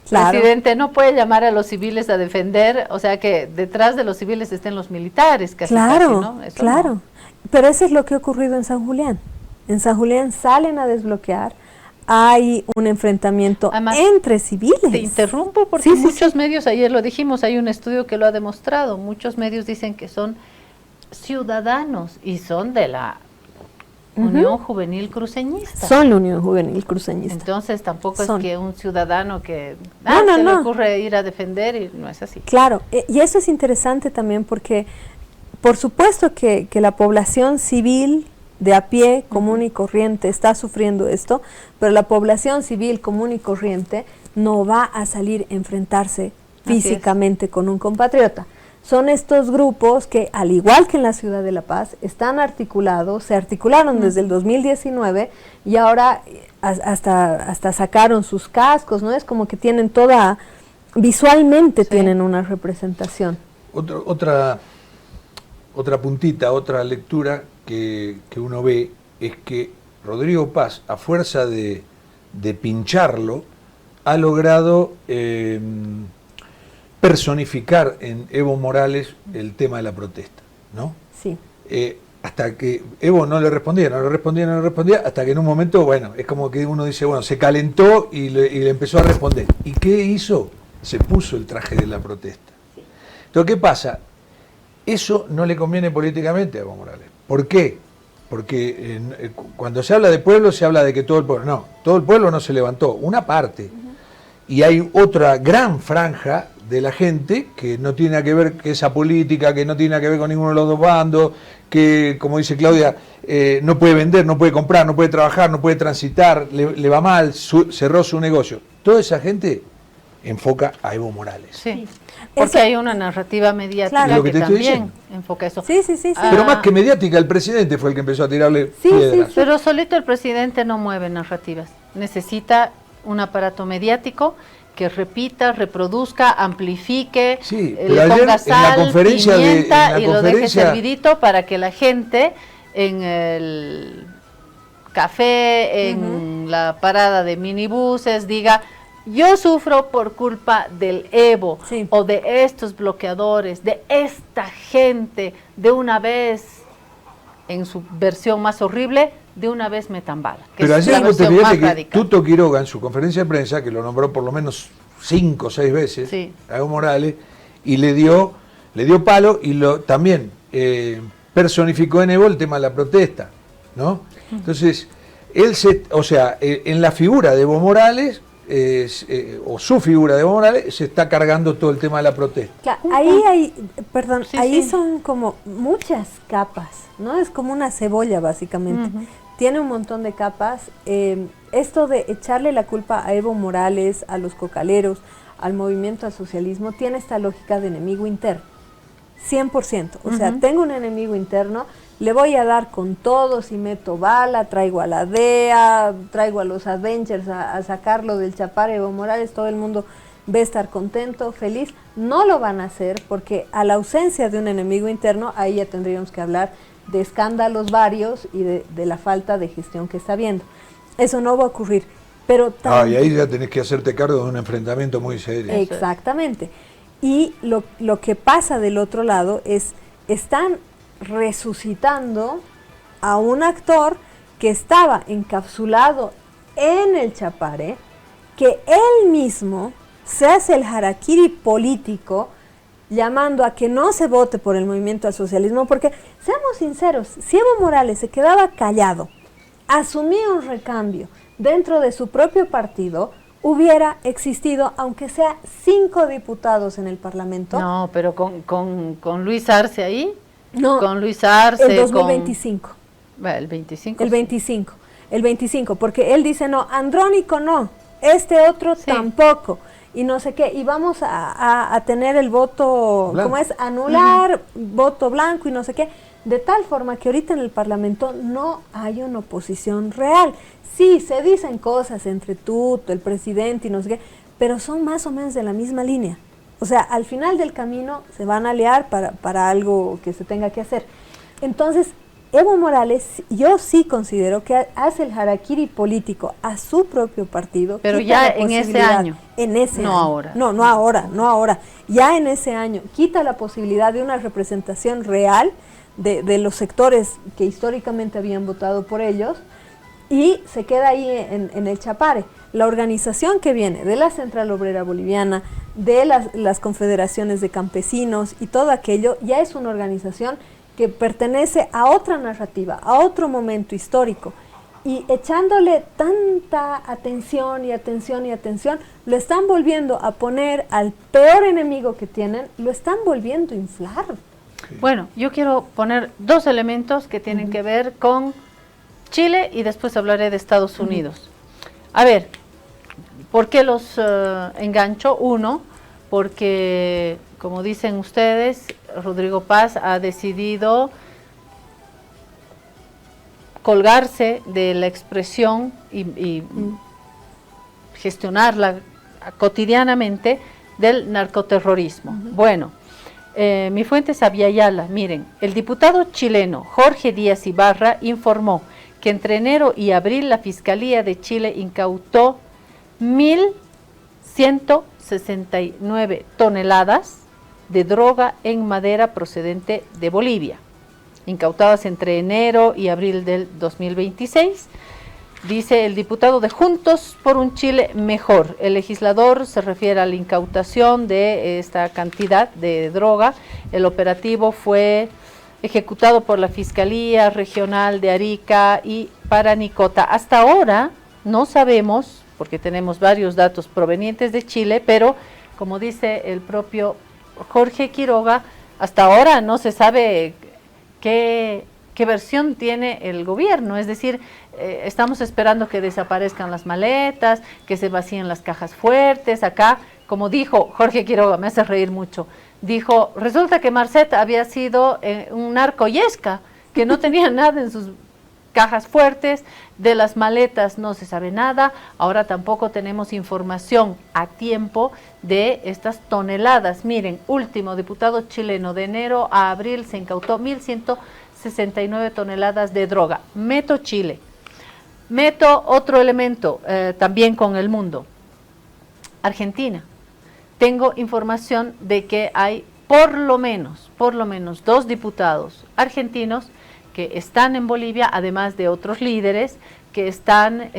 Claro. Presidente, no puede llamar a los civiles a defender, o sea que detrás de los civiles estén los militares, casi, Claro, ¿no? Eso claro. no. Pero eso es lo que ha ocurrido en San Julián. En San Julián salen a desbloquear, hay un enfrentamiento Además, entre civiles. Te interrumpo porque muchos medios, ayer lo dijimos, hay un estudio que lo ha demostrado, muchos medios dicen que son ciudadanos y son de la Unión Juvenil Cruceñista. Son la Unión Juvenil Cruceñista. Entonces tampoco Son. es que un ciudadano que No, se le no. ocurre ir a defender y no es así. Claro, y eso es interesante también porque por supuesto que la población civil de a pie, común y corriente, está sufriendo esto, pero la población civil común y corriente no va a salir a enfrentarse físicamente con un compatriota. Son estos grupos que, al igual que en la Ciudad de La Paz, están articulados, se articularon desde el 2019 y ahora hasta sacaron sus cascos, ¿no? Es como que tienen toda, visualmente tienen una representación. Otra puntita, otra lectura que uno ve es que Rodrigo Paz, a fuerza de pincharlo, ha logrado personificar en Evo Morales el tema de la protesta, ¿no? Sí. Hasta que Evo no le respondía, hasta que en un momento, bueno, es como que uno dice, bueno, se calentó y le empezó a responder. ¿Y qué hizo? Se puso el traje de la protesta. Entonces, ¿qué pasa? Eso no le conviene políticamente a Evo Morales. ¿Por qué? Porque cuando se habla de pueblo, se habla de que todo el pueblo... No, todo el pueblo no se levantó, una parte. Y hay otra gran franja de la gente que no tiene nada que ver con esa política, que no tiene nada que ver con ninguno de los dos bandos, que, como dice Claudia, no puede vender, no puede comprar, no puede trabajar, no puede transitar, le va mal, cerró su negocio. Toda esa gente enfoca a Evo Morales. Sí. Porque hay una narrativa mediática que también enfoca eso. Sí. Pero más que mediática, el presidente fue el que empezó a tirarle piedras. Pero solito el presidente no mueve narrativas. Necesita un aparato mediático que repita, reproduzca, amplifique, le ponga sal, pimienta y lo deje servidito para que la gente en el café, en la parada de minibuses diga: yo sufro por culpa del Evo o de estos bloqueadores, de esta gente, de una vez, en su versión más horrible, de una vez me tambala. Pero ayer vos te fíjate que Tuto Quiroga, en su conferencia de prensa, que lo nombró por lo menos 5 o 6 veces a Evo Morales, y le dio palo y también personificó en Evo el tema de la protesta, ¿no? Entonces, en la figura de Evo Morales, o su figura de Evo Morales, se está cargando todo el tema de la protesta. Claro, ahí son como muchas capas, ¿no? Es como una cebolla básicamente. Tiene un montón de capas. Esto de echarle la culpa a Evo Morales, a los cocaleros, al movimiento al socialismo tiene esta lógica de enemigo interno, 100%. O sea, tengo un enemigo interno, le voy a dar con todo, si meto bala, traigo a la DEA, traigo a los Avengers a sacarlo del Chapare Evo Morales, todo el mundo va a estar contento, feliz. No lo van a hacer porque a la ausencia de un enemigo interno, ahí ya tendríamos que hablar de escándalos varios y de la falta de gestión que está habiendo. Eso no va a ocurrir. Pero y ahí ya tenés que hacerte cargo de un enfrentamiento muy serio. Exactamente. Y lo que pasa del otro lado es, están resucitando a un actor que estaba encapsulado en el Chapare, que él mismo se hace el harakiri político, llamando a que no se vote por el movimiento al socialismo, porque, seamos sinceros, si Evo Morales se quedaba callado, asumía un recambio dentro de su propio partido, hubiera existido, aunque sea 5 diputados en el Parlamento. No, pero con Luis Arce ahí. No, con Luis Arce. El 2025. El 25. El 25, porque él dice, no, Andrónico no, este otro tampoco. Y no sé qué, y vamos a tener el voto, blanco. ¿cómo es? Anular, voto blanco y no sé qué, de tal forma que ahorita en el Parlamento no hay una oposición real. Sí, se dicen cosas entre Tuto, el presidente y no sé qué, pero son más o menos de la misma línea. O sea, al final del camino se van a aliar para algo que se tenga que hacer. Entonces, Evo Morales, yo sí considero que hace el harakiri político a su propio partido. Pero ya en ese año. En ese no año. Ahora. No ahora. Ya en ese año quita la posibilidad de una representación real de los sectores que históricamente habían votado por ellos y se queda ahí en el Chapare. La organización que viene de la Central Obrera Boliviana, de las confederaciones de campesinos y todo aquello, ya es una organización que pertenece a otra narrativa, a otro momento histórico, y echándole tanta atención, lo están volviendo a poner al peor enemigo que tienen, lo están volviendo a inflar. Bueno, yo quiero poner 2 elementos que tienen que ver con Chile y después hablaré de Estados Unidos. A ver, ¿por qué los engancho? Uno, porque, como dicen ustedes, Rodrigo Paz ha decidido colgarse de la expresión y gestionarla cotidianamente del narcoterrorismo. Bueno, mi fuente es Aviala. Miren, el diputado chileno Jorge Díaz Ibarra informó que entre enero y abril la Fiscalía de Chile incautó 1.169 toneladas de droga en madera procedente de Bolivia, incautadas entre enero y abril del 2026. Dice el diputado de Juntos por un Chile Mejor. El legislador se refiere a la incautación de esta cantidad de droga. El operativo fue ejecutado por la Fiscalía Regional de Arica y Paranicota. Hasta ahora no sabemos, porque tenemos varios datos provenientes de Chile, pero como dice el propio Jorge Quiroga, hasta ahora no se sabe qué versión tiene el gobierno. Es decir, estamos esperando que desaparezcan las maletas, que se vacíen las cajas fuertes. Acá, como dijo Jorge Quiroga, me hace reír mucho, dijo, resulta que Marcet había sido un narcoyesca, que no tenía nada en sus cajas fuertes, de las maletas no se sabe nada, ahora tampoco tenemos información a tiempo de estas toneladas. Miren, último diputado chileno, de enero a abril se incautó 1.169 toneladas de droga. Meto Chile. Meto otro elemento también con el mundo. Argentina. Tengo información de que hay por lo menos 2 diputados argentinos que están en Bolivia, además de otros líderes que están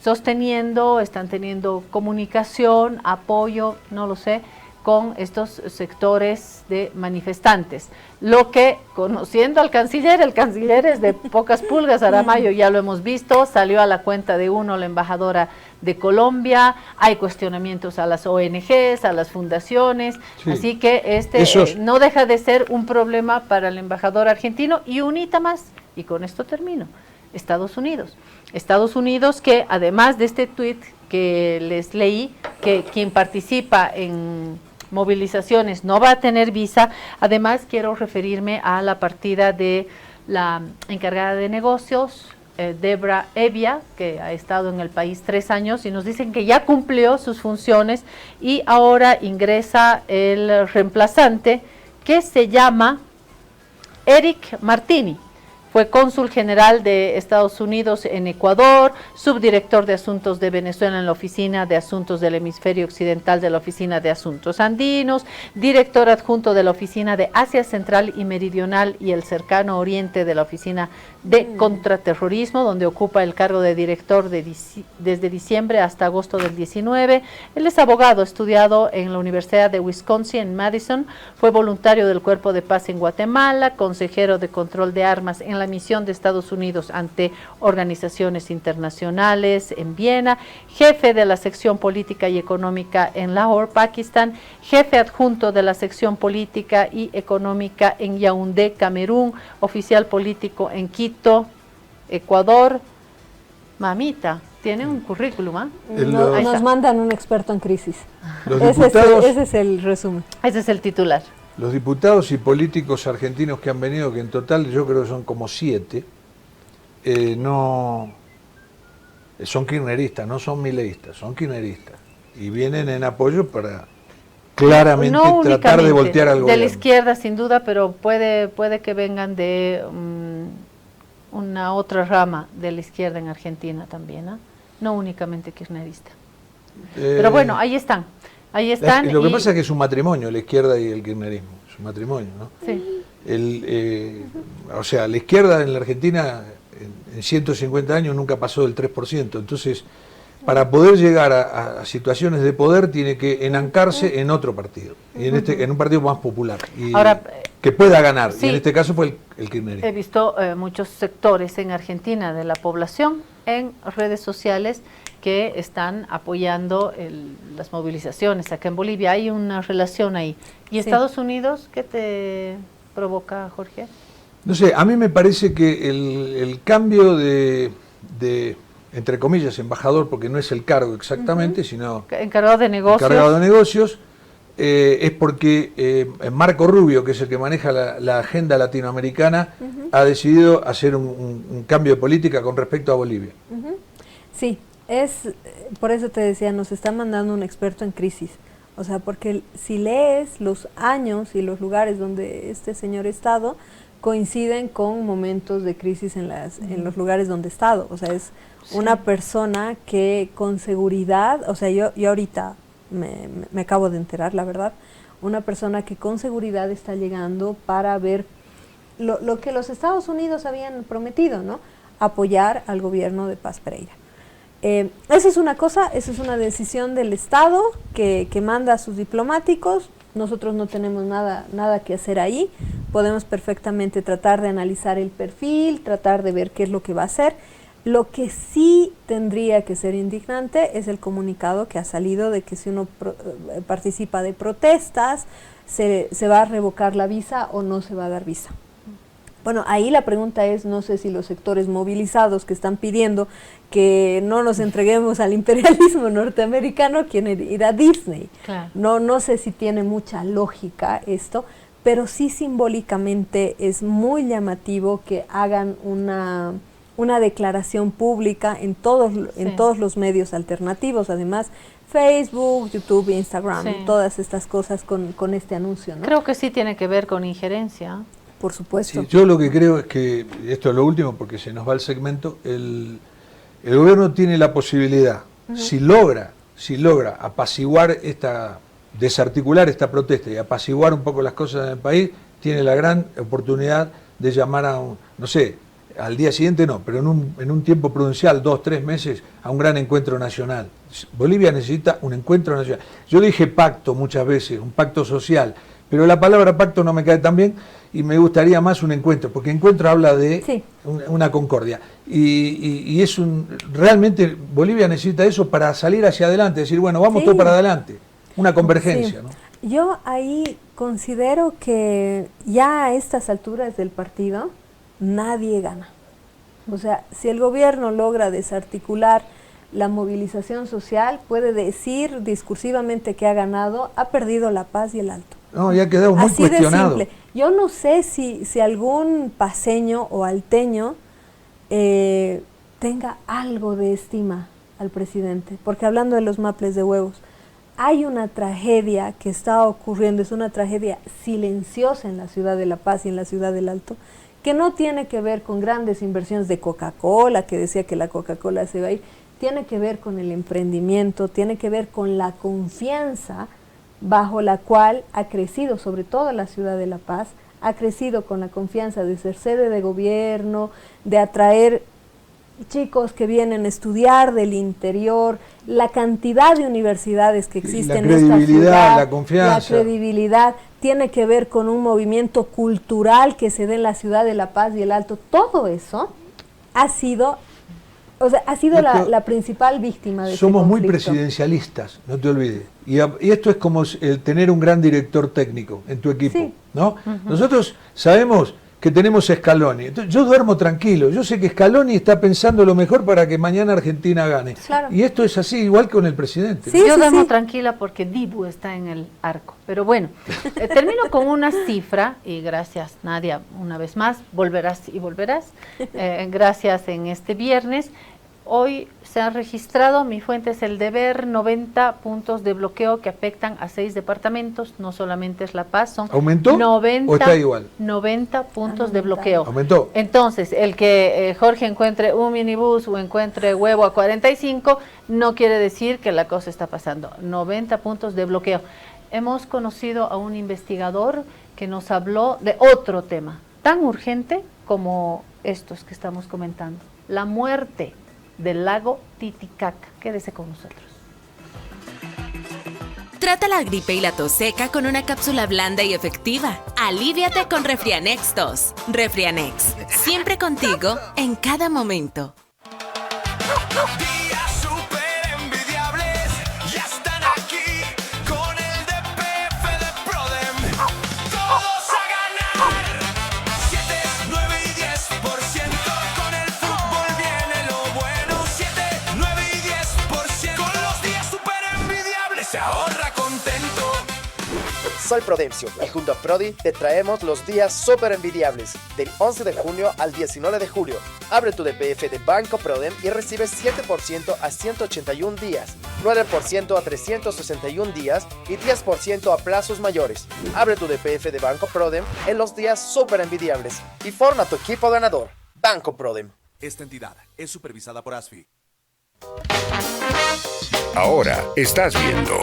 sosteniendo, están teniendo comunicación, apoyo, no lo sé, con estos sectores de manifestantes. Lo que, conociendo al canciller, el canciller es de pocas pulgas, Aramayo, ya lo hemos visto, salió a la cuenta de uno la embajadora de Colombia, hay cuestionamientos a las ONGs, a las fundaciones, sí. Así que no deja de ser un problema para el embajador argentino. Y unita más, y con esto termino, Estados Unidos que además de este tuit que les leí, que quien participa en movilizaciones no va a tener visa. Además, quiero referirme a la partida de la encargada de negocios, Debra Evia, que ha estado en el país 3 años y nos dicen que ya cumplió sus funciones y ahora ingresa el reemplazante que se llama Eric Martini. Fue cónsul general de Estados Unidos en Ecuador, subdirector de Asuntos de Venezuela en la Oficina de Asuntos del Hemisferio Occidental de la Oficina de Asuntos Andinos, director adjunto de la Oficina de Asia Central y Meridional y el Cercano Oriente de la Oficina de Contraterrorismo, donde ocupa el cargo de director desde diciembre hasta agosto del 19. Él es abogado, estudiado en la Universidad de Wisconsin en Madison, fue voluntario del Cuerpo de Paz en Guatemala, consejero de control de armas en la misión de Estados Unidos ante organizaciones internacionales en Viena, jefe de la sección política y económica en Lahore, Pakistán, jefe adjunto de la sección política y económica en Yaoundé, Camerún, oficial político en Quito, Ecuador. Mamita, tiene un currículum, ¿ah? Nos mandan un experto en crisis. Ese es el resumen. Ese es el titular. Los diputados y políticos argentinos que han venido, que en total yo creo que son como 7, no son kirchneristas, no son mileístas, son kirchneristas. Y vienen en apoyo para claramente no tratar de voltear al gobierno. De la izquierda sin duda, pero puede que vengan de una otra rama de la izquierda en Argentina también, ¿eh? No únicamente kirchnerista. Pero bueno, ahí están. Ahí están. Lo que pasa es que es un matrimonio, la izquierda y el kirchnerismo. Es un matrimonio, ¿no? Sí. O sea, la izquierda en la Argentina en 150 años nunca pasó del 3%. Entonces, para poder llegar a situaciones de poder, tiene que enancarse en otro partido. Y en un partido más popular. Y ahora, que pueda ganar. Sí, y en este caso fue el kirchnerismo. He visto muchos sectores en Argentina de la población en redes sociales que están apoyando las movilizaciones. Acá en Bolivia hay una relación ahí. ¿Y Estados Unidos qué te provoca, Jorge? No sé, a mí me parece que el cambio de, entre comillas, embajador, porque no es el cargo exactamente, sino encargado de negocios. Encargado de negocios, es porque Marco Rubio, que es el que maneja la agenda latinoamericana, ha decidido hacer un cambio de política con respecto a Bolivia. Sí. Por eso te decía, nos está mandando un experto en crisis. O sea, porque si lees los años y los lugares donde este señor ha estado, coinciden con momentos de crisis en los lugares donde ha estado. O sea, es una persona que con seguridad, o sea, yo ahorita me acabo de enterar, la verdad, una persona que con seguridad está llegando para ver lo que los Estados Unidos habían prometido, ¿no? Apoyar al gobierno de Paz Pereira. Esa es una cosa, esa es una decisión del Estado que manda a sus diplomáticos. Nosotros no tenemos nada que hacer ahí. Podemos perfectamente tratar de analizar el perfil, tratar de ver qué es lo que va a hacer. Lo que sí tendría que ser indignante es el comunicado que ha salido de que si uno participa de protestas, se va a revocar la visa o no se va a dar visa. Bueno, ahí la pregunta es, no sé si los sectores movilizados que están pidiendo que no nos entreguemos al imperialismo norteamericano quieren ir a Disney. Claro. No sé si tiene mucha lógica esto, pero sí simbólicamente es muy llamativo que hagan una declaración pública en todos los medios alternativos, además Facebook, YouTube, Instagram, todas estas cosas con este anuncio, ¿no? Creo que sí tiene que ver con injerencia. Por supuesto. Sí, yo lo que creo es que, esto es lo último porque se nos va el segmento, el gobierno tiene la posibilidad, si logra apaciguar desarticular esta protesta y apaciguar un poco las cosas en el país, tiene la gran oportunidad de llamar al día siguiente no, pero en un tiempo prudencial, 2-3 meses, a un gran encuentro nacional. Bolivia necesita un encuentro nacional. Yo dije pacto muchas veces, un pacto social, pero la palabra pacto no me cae tan bien y me gustaría más un encuentro, porque encuentro habla de una concordia. Y realmente Bolivia necesita eso para salir hacia adelante, decir, bueno, vamos todos para adelante, una convergencia. ¿No? Yo ahí considero que ya a estas alturas del partido nadie gana. O sea, si el gobierno logra desarticular la movilización social, puede decir discursivamente que ha ganado, ha perdido La Paz y el Alto. No, ya ha quedado muy Así cuestionado. de simple. Yo no sé si algún paseño o alteño tenga algo de estima al presidente, porque hablando de los maples de huevos, hay una tragedia que está ocurriendo, es una tragedia silenciosa en la ciudad de La Paz y en la ciudad del Alto, que no tiene que ver con grandes inversiones de Coca-Cola, que decía que la Coca-Cola se va a ir, tiene que ver con el emprendimiento, tiene que ver con la confianza bajo la cual ha crecido, sobre todo la ciudad de La Paz, ha crecido con la confianza de ser sede de gobierno, de atraer chicos que vienen a estudiar del interior, la cantidad de universidades que existen en esta ciudad, la confianza. La credibilidad tiene que ver con un movimiento cultural que se da en la ciudad de La Paz y el Alto. Todo eso ha sido, la principal víctima de Somos este muy conflicto. presidencialistas, no te olvides. Y esto es como el tener un gran director técnico en tu equipo, Sí. ¿no? Nosotros sabemos que tenemos a Scaloni. Entonces, yo duermo tranquilo. Yo sé que Scaloni está pensando lo mejor para que mañana Argentina gane. Claro. Y esto es así, igual que con el presidente. Sí, Yo sí, duermo sí. tranquila porque Dibu está en el arco. Pero bueno, termino con una cifra, y gracias Nadia, una vez más, volverás y volverás. Gracias en este viernes. Hoy se han registrado, mi fuente es El Deber, 90 puntos de bloqueo que afectan a 6 departamentos, no solamente es La Paz, son ¿Aumentó 90, o está igual? 90 puntos de bloqueo. ¿Aumentó? Entonces, el que Jorge encuentre un minibús o encuentre huevo a 45, no quiere decir que la cosa está pasando. 90 puntos de bloqueo. Hemos conocido a un investigador que nos habló de otro tema, tan urgente como estos que estamos comentando. La muerte del lago Titicaca. Quédese con nosotros. Trata la gripe y la tos seca con una cápsula blanda y efectiva. Alivíate con Refrianex Tos. Refrianex, siempre contigo, en cada momento. Días super envidiables ya están aquí con el DPF de Prodem. Todos a ganar. 7, 9 y 10%. Con el fútbol viene lo bueno. 7, 9 y 10%. Con los días super envidiables se ahorra contento. Soy Prodemcio y junto a Prodi te traemos los días súper envidiables del 11 de junio al 19 de julio. Abre tu DPF de Banco Prodem y recibe 7% a 181 días, 9% a 361 días y 10% a plazos mayores. Abre tu DPF de Banco Prodem en los días súper envidiables y forma tu equipo ganador. Banco Prodem. Esta entidad es supervisada por ASFI. Ahora estás viendo.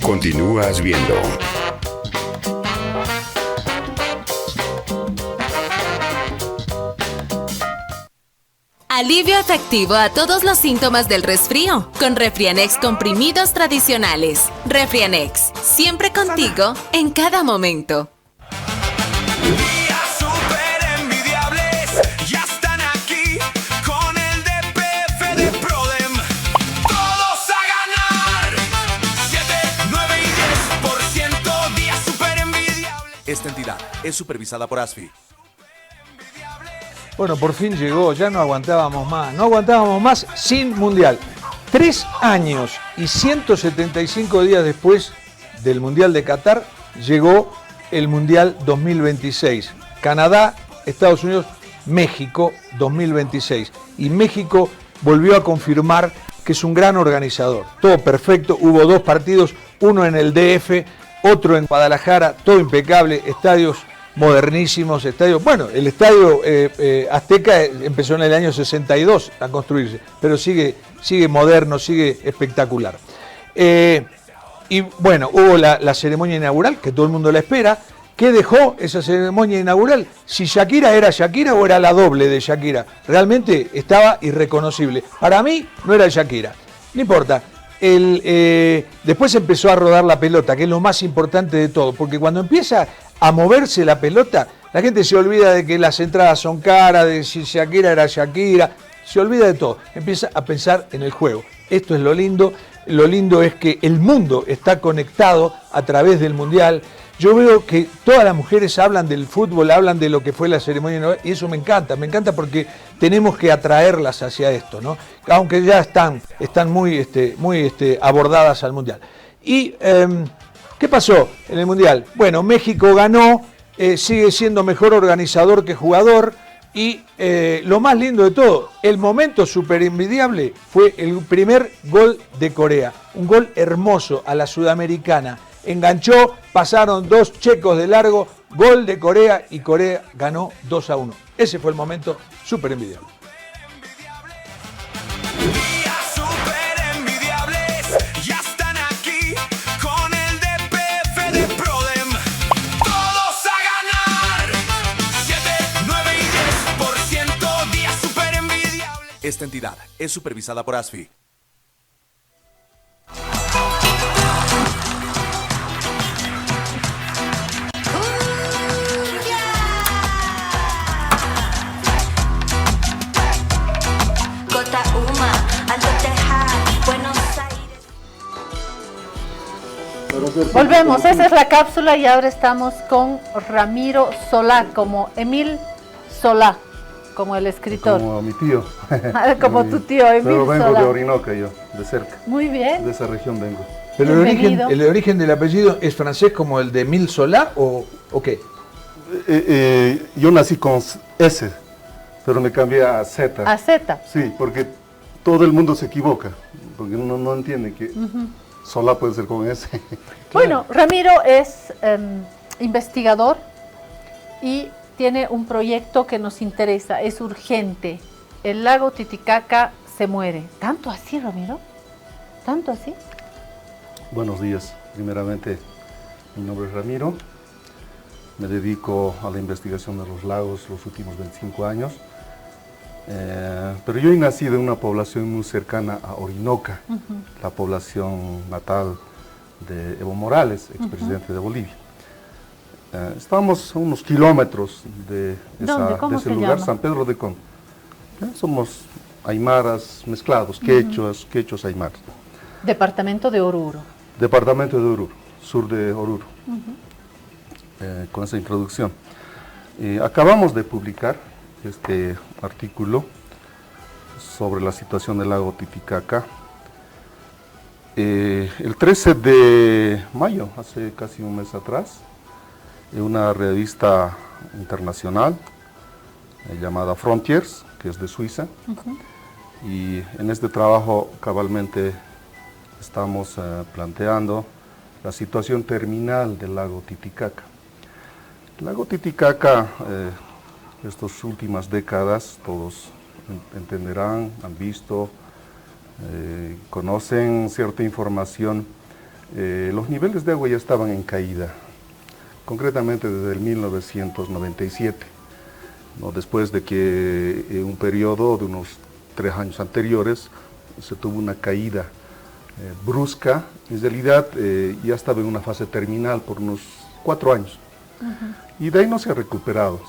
Continúas viendo. Alivio efectivo a todos los síntomas del resfrío con Refrianex comprimidos tradicionales. Refrianex, siempre contigo, en cada momento. Días super envidiables ya están aquí con el DPF de Prodem. Todos a ganar. 7, 9 y 10%. Días super envidiables. Esta entidad es supervisada por ASFI. Bueno, por fin llegó, ya no aguantábamos más sin Mundial. 3 años y 175 días después del Mundial de Qatar, llegó el Mundial 2026. Canadá, Estados Unidos, México 2026. Y México volvió a confirmar que es un gran organizador. Todo perfecto, hubo 2 partidos, uno en el DF, otro en Guadalajara, todo impecable, estadios modernísimos, estadios. Bueno, el estadio Azteca empezó en el año 62 a construirse, pero sigue moderno, sigue espectacular. Y bueno, hubo la ceremonia inaugural, que todo el mundo la espera. ¿Qué dejó esa ceremonia inaugural? Si Shakira era Shakira o era la doble de Shakira. Realmente estaba irreconocible. Para mí no era Shakira. No importa. Después empezó a rodar la pelota, que es lo más importante de todo, porque cuando empieza a moverse la pelota, la gente se olvida de que las entradas son caras, de si Shakira era Shakira, se olvida de todo, empieza a pensar en el juego. Esto es lo lindo es que el mundo está conectado a través del Mundial. yo veo que todas las mujeres hablan del fútbol, hablan de lo que fue la ceremonia, y eso me encanta porque tenemos que atraerlas hacia esto, ¿no? Aunque ya están muy abordadas al Mundial. Y, ¿qué pasó en el Mundial? Bueno, México ganó, sigue siendo mejor organizador que jugador, y lo más lindo de todo, el momento súper envidiable fue el primer gol de Corea, un gol hermoso a la sudamericana. Enganchó, pasaron 2 checos de largo, gol de Corea y Corea ganó 2-1. Ese fue el momento súper envidiable. Días súper envidiables, ya están aquí con el DPF de Prodem. Todos a ganar. 7, 9 y 10%, días súper envidiables. Esta entidad es supervisada por ASFI. Volvemos, esa es la cápsula y ahora estamos con Ramiro Solá, como Emil Solá, como el escritor. Como mi tío. Como tu tío, Emil Pero vengo Solá. de Orinoca yo, de cerca. Muy bien. De esa región vengo. ¿Pero el origen del apellido es francés como el de Emil Solá o qué? Yo nací con S, pero me cambié a Z. A Z. Sí, porque todo el mundo se equivoca, porque uno no entiende que Solá puede ser con S. Bueno, Ramiro es investigador y tiene un proyecto que nos interesa, es urgente. El lago Titicaca se muere. ¿Tanto así, Ramiro? ¿Tanto así? Buenos días. Primeramente, mi nombre es Ramiro. Me dedico a la investigación de los lagos los últimos 25 años. Pero yo he nacido en una población muy cercana a Orinoca, la población natal de Evo Morales, expresidente de Bolivia. Estamos a unos kilómetros de ese lugar, llama? San Pedro de Con. Somos aymaras mezclados, quechuas aymaras. Departamento de Oruro. Departamento de Oruro, sur de Oruro. Con esa introducción. Acabamos de publicar este artículo sobre la situación del lago Titicaca. El 13 de mayo, hace casi un mes atrás, en una revista internacional llamada Frontiers, que es de Suiza, y en este trabajo cabalmente estamos planteando la situación terminal del lago Titicaca. El lago Titicaca, estas últimas décadas, todos entenderán, han visto, conocen cierta información, los niveles de agua ya estaban en caída, concretamente desde el 1997, ¿no? Después de que un periodo de unos 3 años anteriores se tuvo una caída brusca, en realidad ya estaba en una fase terminal por unos 4 años. Y de ahí no se ha recuperado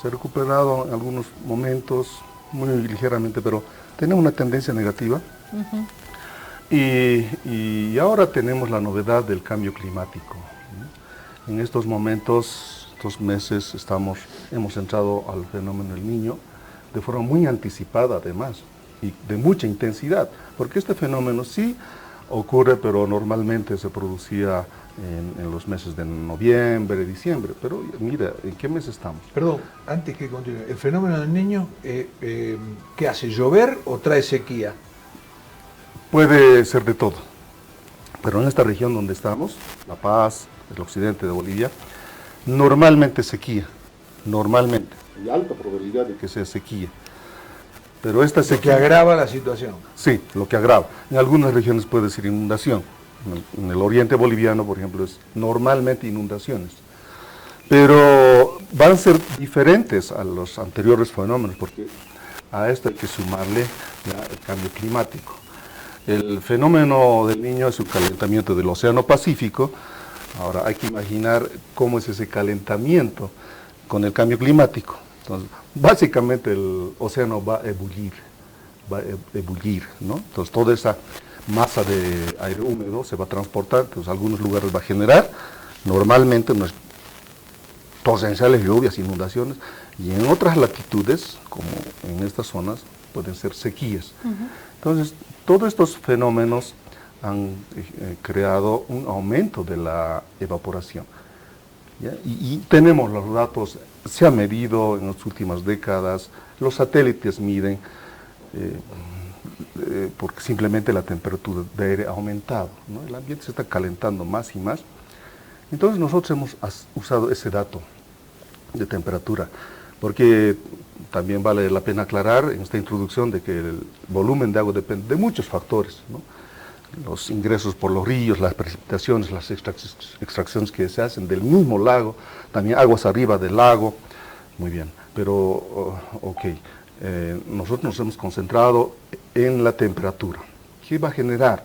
en algunos momentos, muy ligeramente, pero tenía una tendencia negativa. Y ahora tenemos la novedad del cambio climático, ¿no? En estos momentos, estos meses, hemos entrado al fenómeno del Niño de forma muy anticipada además, y de mucha intensidad, porque este fenómeno sí ocurre, pero normalmente se producía en los meses de noviembre, diciembre, pero mira, ¿en qué mes estamos? Perdón, antes que continúe, ¿el fenómeno del Niño qué hace, llover o trae sequía? Puede ser de todo, pero en esta región donde estamos, La Paz, el occidente de Bolivia, normalmente sequía, normalmente, hay alta probabilidad de que sea sequía. Pero esta sequía... Lo que agrava la situación. Sí, lo que agrava. En algunas regiones puede ser inundación. En el oriente boliviano, por ejemplo, es normalmente inundaciones. Pero van a ser diferentes a los anteriores fenómenos, porque a esto hay que sumarle el cambio climático. El fenómeno del Niño es un calentamiento del Océano Pacífico. Ahora hay que imaginar cómo es ese calentamiento con el cambio climático. Entonces, básicamente el océano va a ebullir, ¿no? Entonces toda esa masa de aire húmedo se va a transportar, entonces algunos lugares va a generar, normalmente no es torrenciales lluvias, inundaciones, y en otras latitudes, como en estas zonas, pueden ser sequías. Entonces, todos estos fenómenos han creado un aumento de la evaporación. ¿Ya? Y tenemos los datos, se ha medido en las últimas décadas, los satélites miden, porque simplemente la temperatura del aire ha aumentado, ¿no? El ambiente se está calentando más y más. Entonces nosotros hemos usado ese dato de temperatura, porque también vale la pena aclarar en esta introducción de que el volumen de agua depende de muchos factores, ¿no? Los ingresos por los ríos, las precipitaciones, las extracciones que se hacen del mismo lago, también aguas arriba del lago, muy bien, pero nosotros nos hemos concentrado en la temperatura. ¿Qué va a generar?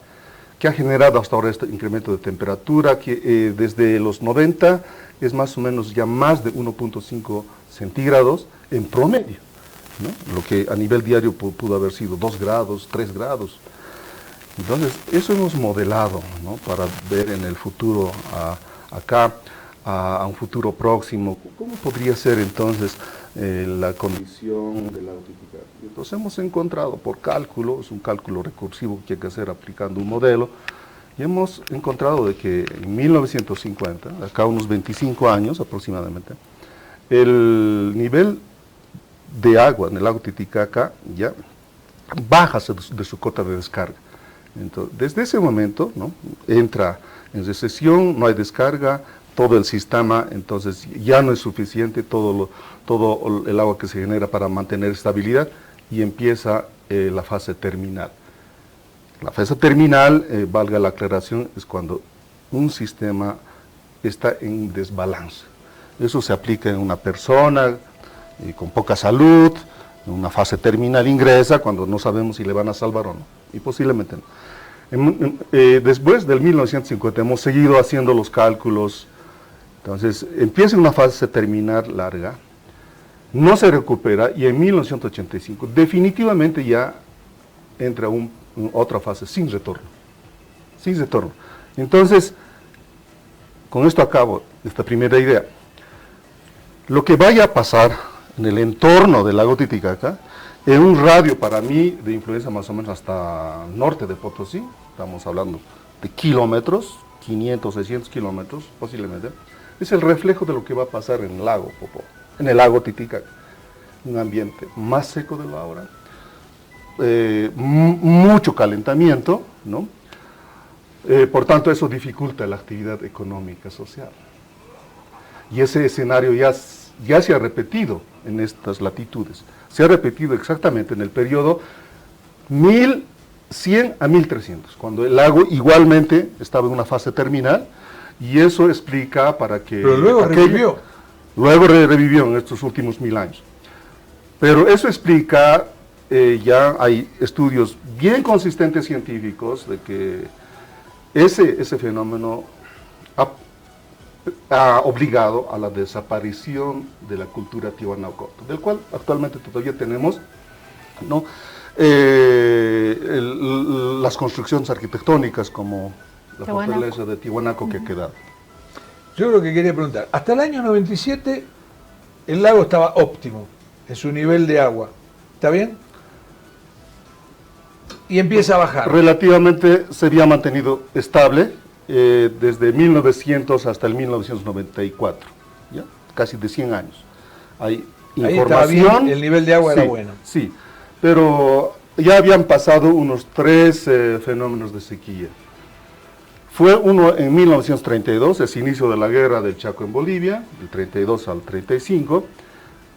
¿Qué ha generado hasta ahora este incremento de temperatura? Que desde los 90 es más o menos ya más de 1.5 centígrados en promedio, ¿no? Lo que a nivel diario pudo haber sido 2 grados, 3 grados. Entonces, eso hemos modelado, ¿no? Para ver en el futuro a un futuro próximo, ¿cómo podría ser entonces la condición del lago Titicaca? Entonces hemos encontrado por cálculo, es un cálculo recursivo que hay que hacer aplicando un modelo, y hemos encontrado de que en 1950, acá unos 25 años aproximadamente, el nivel de agua en el lago Titicaca ya baja de su cota de descarga. Entonces, desde ese momento, ¿no? Entra en recesión, no hay descarga, todo el sistema, entonces ya no es suficiente todo el agua que se genera para mantener estabilidad, y empieza la fase terminal. La fase terminal, valga la aclaración, es cuando un sistema está en desbalance. Eso se aplica en una persona con poca salud, en una fase terminal ingresa cuando no sabemos si le van a salvar o no, y posiblemente no. Después del 1950 hemos seguido haciendo los cálculos. Entonces empieza una fase terminal larga, no se recupera, y en 1985 definitivamente ya entra otra fase sin retorno. Sin retorno. Entonces, con esto acabo esta primera idea. Lo que vaya a pasar en el entorno del lago Titicaca, en un radio para mí de influencia más o menos hasta norte de Potosí, estamos hablando de kilómetros, 500, 600 kilómetros posiblemente, es el reflejo de lo que va a pasar en el lago Popó, en el lago Titicaca. Un ambiente más seco de lo ahora, mucho calentamiento, ¿no? Por tanto, eso dificulta la actividad económica social. Y ese escenario ya se ha repetido en estas latitudes. Se ha repetido exactamente en el periodo 1100 a 1300, cuando el lago igualmente estaba en una fase terminal, y eso explica para que... Pero luego revivió. Luego revivió en estos últimos 1000 años. Pero eso explica, ya hay estudios bien consistentes científicos de que ese fenómeno ha obligado a la desaparición de la cultura tiwanacoto, del cual actualmente todavía tenemos, ¿no? Las construcciones arquitectónicas como la fortaleza de Tiwanaco que ha quedado. Yo lo que quería preguntar, hasta el año 97 el lago estaba óptimo en su nivel de agua, ¿está bien? Y empieza a bajar. Relativamente se había mantenido estable desde 1900 hasta el 1994, ¿ya? Casi de 100 años. Hay información. Estaba bien, el nivel de agua era bueno. Sí, pero ya habían pasado unos 3 fenómenos de sequía. Fue uno en 1932, es inicio de la guerra del Chaco en Bolivia, del 32 al 35,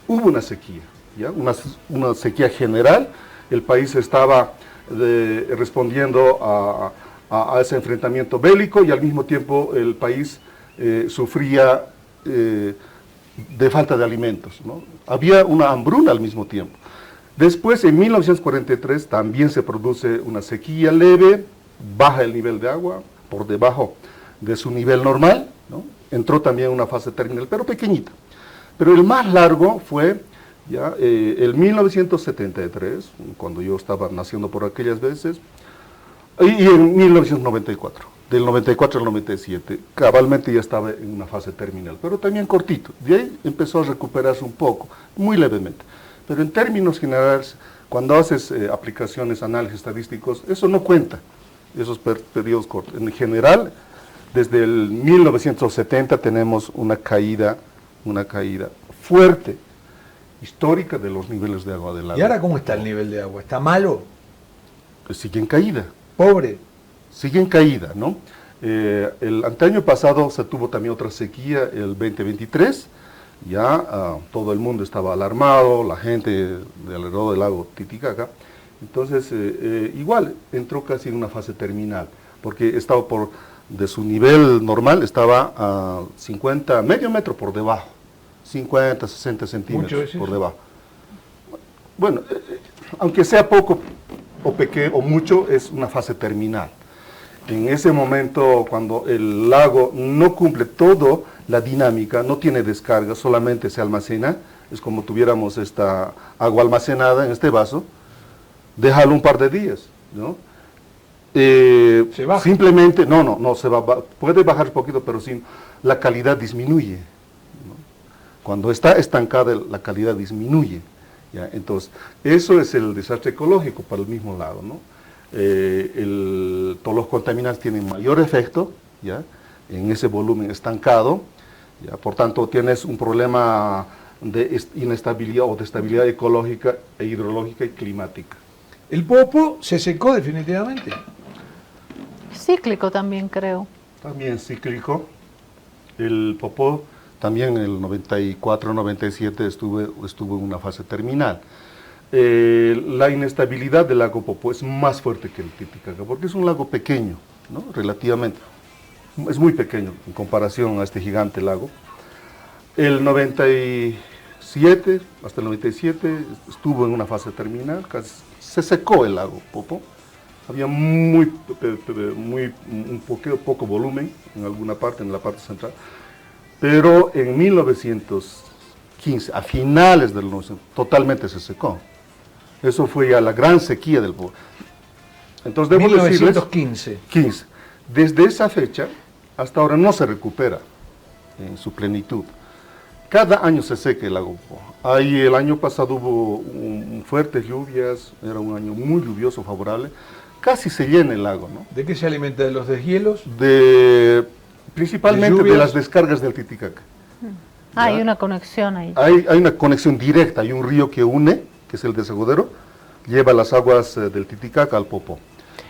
hubo una sequía, ¿ya? Una sequía general. El país estaba respondiendo a ese enfrentamiento bélico, y al mismo tiempo el país sufría de falta de alimentos, ¿no? Había una hambruna al mismo tiempo. Después, en 1943, también se produce una sequía leve, baja el nivel de agua por debajo de su nivel normal, ¿no? Entró también una fase terminal, pero pequeñita. Pero el más largo fue ya el 1973, cuando yo estaba naciendo por aquellas veces, y en 1994. del 94 al 97, cabalmente ya estaba en una fase terminal, pero también cortito. De ahí empezó a recuperarse un poco, muy levemente. Pero en términos generales, cuando haces aplicaciones, análisis estadísticos, eso no cuenta, esos periodos cortos. En general, desde el 1970 tenemos una caída fuerte, histórica de los niveles de agua del lago. ¿Y ahora cómo está el nivel de agua? ¿Está malo? Pues sigue en caída. ¿Pobre? Sigue en caída, ¿no? El anteaño pasado se tuvo también otra sequía, el 2023, ya todo el mundo estaba alarmado, la gente de alrededor del lago Titicaca, entonces igual entró casi en una fase terminal, porque estaba de su nivel normal estaba a 50, medio metro por debajo, 50, 60 centímetros por debajo. Bueno, aunque sea poco o pequeño o mucho, es una fase terminal. En ese momento, cuando el lago no cumple toda la dinámica, no tiene descarga, solamente se almacena, es como tuviéramos esta agua almacenada en este vaso, déjalo un par de días, ¿no? ¿Se baja? Simplemente, no, se va, puede bajar un poquito, pero sin, la calidad disminuye, ¿no? Cuando está estancada, la calidad disminuye, ¿ya? Entonces, eso es el desastre ecológico para el mismo lago, ¿no? Todos los contaminantes tienen mayor efecto, ¿ya? En ese volumen estancado, ¿ya? Por tanto tienes un problema de inestabilidad o de estabilidad ecológica e hidrológica y climática. ¿El Popo se secó definitivamente? Cíclico también, creo. También cíclico. El Popó también en el 94-97 estuvo en una fase terminal. La inestabilidad del lago Popó es más fuerte que el Titicaca, porque es un lago pequeño, ¿no? Relativamente. Es muy pequeño en comparación a este gigante lago. El 97, hasta el 97, estuvo en una fase terminal, casi se secó el lago Popó. Había poco volumen en alguna parte, en la parte central. Pero en 1915, a finales del 1900, totalmente se secó. Eso fue ya la gran sequía del Popó. Entonces, debo 1915. 15. Desde esa fecha hasta ahora no se recupera en su plenitud. Cada año se seca el lago Popó. Ahí el año pasado hubo fuertes lluvias, era un año muy lluvioso, favorable. Casi se llena el lago, ¿no? ¿De qué se alimenta? ¿De los deshielos? Principalmente de las descargas del Titicaca. Hay una conexión ahí. Hay una conexión directa, hay un río que une, que es el Desaguadero, lleva las aguas del Titicaca al Popó.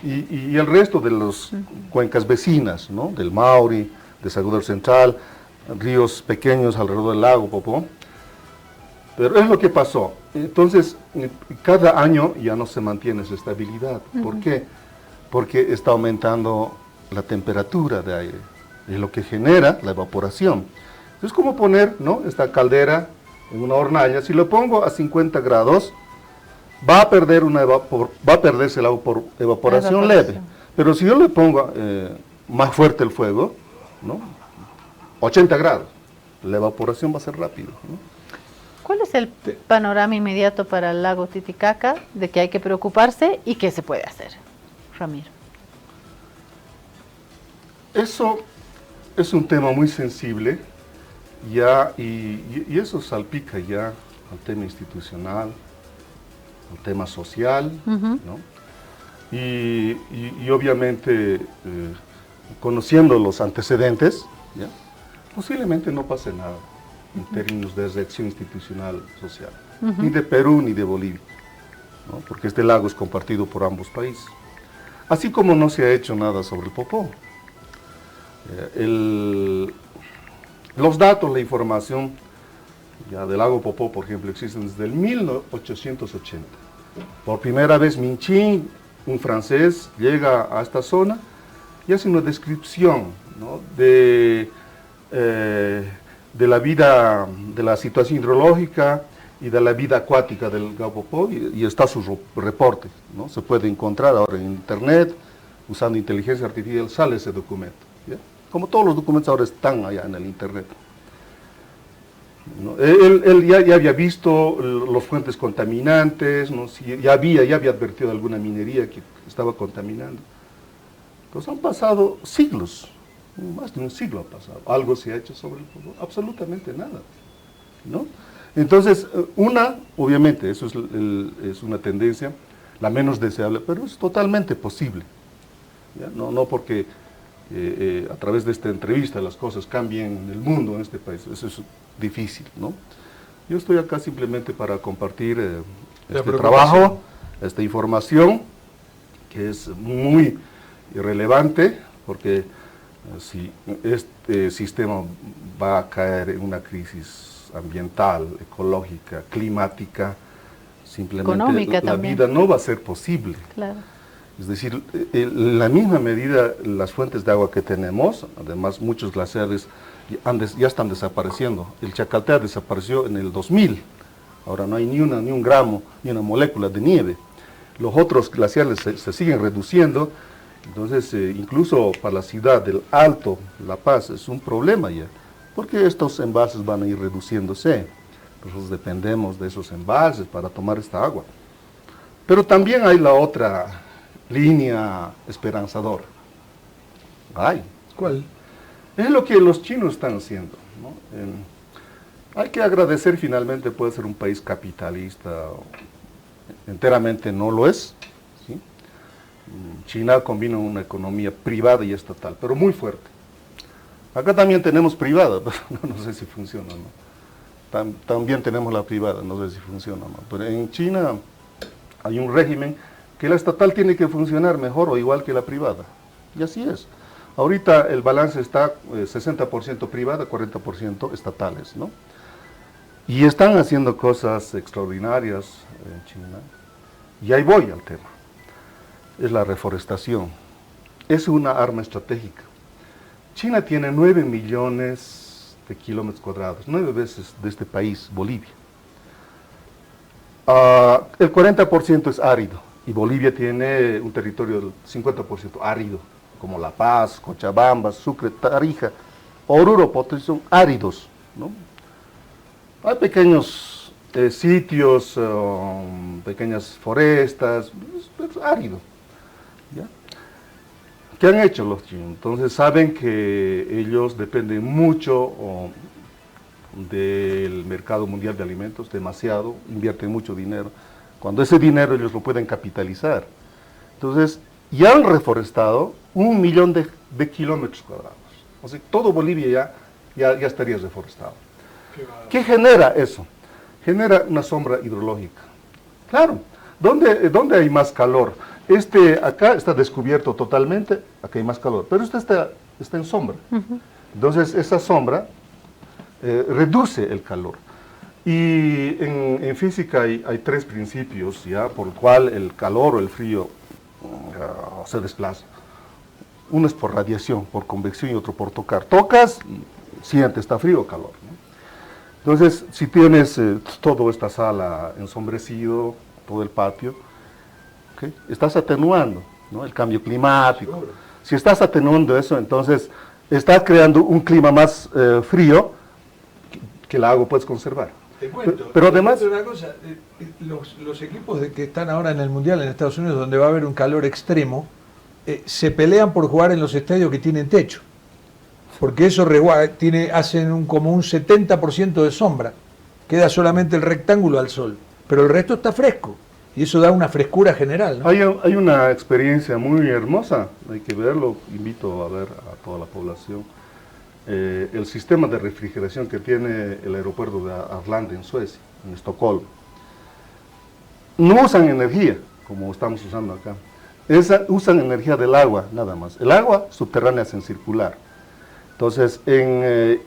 Y el resto de las cuencas vecinas, ¿no? Del Mauri, Desaguadero Central, ríos pequeños alrededor del lago Popó. Pero es lo que pasó. Entonces, cada año ya no se mantiene esa estabilidad. ¿Por qué? Porque está aumentando la temperatura de aire, es lo que genera la evaporación. Es como poner, ¿no?, esta caldera en una hornalla. Si lo pongo a 50 grados, va a perderse el agua por evaporación leve. Pero si yo le pongo más fuerte el fuego, ¿no?, 80 grados, la evaporación va a ser rápido, ¿no? ¿Cuál es el panorama inmediato para el lago Titicaca de que hay que preocuparse y qué se puede hacer, Ramiro? Eso es un tema muy sensible ya, y eso salpica ya al tema institucional, al tema social, ¿no? Y obviamente, conociendo los antecedentes, ¿ya?, posiblemente no pase nada en términos de reacción institucional social, ni de Perú ni de Bolivia, ¿no?, porque este lago es compartido por ambos países. Así como no se ha hecho nada sobre el Popó. Los datos, la información ya del lago Popó, por ejemplo, existen desde el 1880. Por primera vez Minchin, un francés, llega a esta zona y hace una descripción, ¿no?, de la vida, de la situación hidrológica y de la vida acuática del lago Popó, y está su reporte, ¿no? Se puede encontrar ahora en internet, usando inteligencia artificial, sale ese documento, ¿ya? Como todos los documentos ahora están allá en el internet, ¿no? Él ya había visto los fuentes contaminantes, ¿no? Ya había advertido de alguna minería que estaba contaminando. Entonces han pasado siglos, más de un siglo ha pasado. ¿Algo se ha hecho sobre el fútbol? Absolutamente nada, ¿no? Entonces, obviamente, eso es una tendencia, la menos deseable, pero es totalmente posible. ¿Ya? No porque a través de esta entrevista las cosas cambien en el mundo, en este país, eso es difícil, ¿no? Yo estoy acá simplemente para compartir este trabajo, esta información, que es muy irrelevante, porque si este sistema va a caer en una crisis ambiental, ecológica, climática, simplemente económica la también. vida no va a ser posible. Claro. Es decir, en la misma medida las fuentes de agua que tenemos, además muchos glaciares ya están desapareciendo. El Chacaltaya desapareció en el 2000, ahora no hay ni un gramo, ni una molécula de nieve. Los otros glaciares se siguen reduciendo, entonces incluso para la ciudad del Alto, La Paz, es un problema ya, porque estos embalses van a ir reduciéndose. Nosotros dependemos de esos embalses para tomar esta agua. Pero también hay la otra línea esperanzadora. ¿Cuál? Es lo que los chinos están haciendo, ¿no? Hay que agradecer, finalmente puede ser un país capitalista, enteramente no lo es, ¿sí? China combina una economía privada y estatal, pero muy fuerte. Acá también tenemos privada, pero no sé si funciona o no. También tenemos la privada, no sé si funciona o no. Pero en China hay un régimen que la estatal tiene que funcionar mejor o igual que la privada. Y así es. Ahorita el balance está 60% privada, 40% estatales, ¿no? Y están haciendo cosas extraordinarias en China. Y ahí voy al tema. Es la reforestación. Es una arma estratégica. China tiene 9 millones de kilómetros cuadrados, 9 veces de este país, Bolivia. El 40% es árido. Y Bolivia tiene un territorio del 50% árido, como La Paz, Cochabamba, Sucre, Tarija, Oruro, Potosí, son áridos, ¿no? Hay pequeños sitios, pequeñas forestas, es árido, ¿ya? ¿Qué han hecho los chinos? Entonces saben que ellos dependen mucho del mercado mundial de alimentos, demasiado, invierten mucho dinero. Cuando ese dinero ellos lo pueden capitalizar. Entonces, ya han reforestado 1 millón de kilómetros cuadrados. O sea, todo Bolivia ya estaría reforestado. ¿Qué genera eso? Genera una sombra hidrológica. Claro, ¿dónde hay más calor? Acá está descubierto totalmente, acá hay más calor, pero está en sombra. Entonces, esa sombra reduce el calor. Y en física hay 3 principios, ¿ya?, por el cual el calor o el frío se desplaza. Uno es por radiación, por convección, y otro por tocar. Tocas y sientes, está frío o calor, ¿no? Entonces, si tienes toda esta sala ensombrecido, todo el patio, ¿okay?, estás atenuando, ¿no?, el cambio climático. Seguro. Si estás atenuando eso, entonces estás creando un clima más frío que el agua puedes conservar. Te cuento, pero además, una cosa, los equipos que están ahora en el Mundial en Estados Unidos, donde va a haber un calor extremo, se pelean por jugar en los estadios que tienen techo, porque eso hacen como un 70% de sombra, queda solamente el rectángulo al sol, pero el resto está fresco, y eso da una frescura general, ¿no? Hay una experiencia muy hermosa, hay que verlo, invito a ver a toda la población. El sistema de refrigeración que tiene el aeropuerto de Arlanda en Suecia, en Estocolmo. No usan energía, como estamos usando acá. Usan energía del agua, nada más. El agua subterránea es en circular. Entonces, en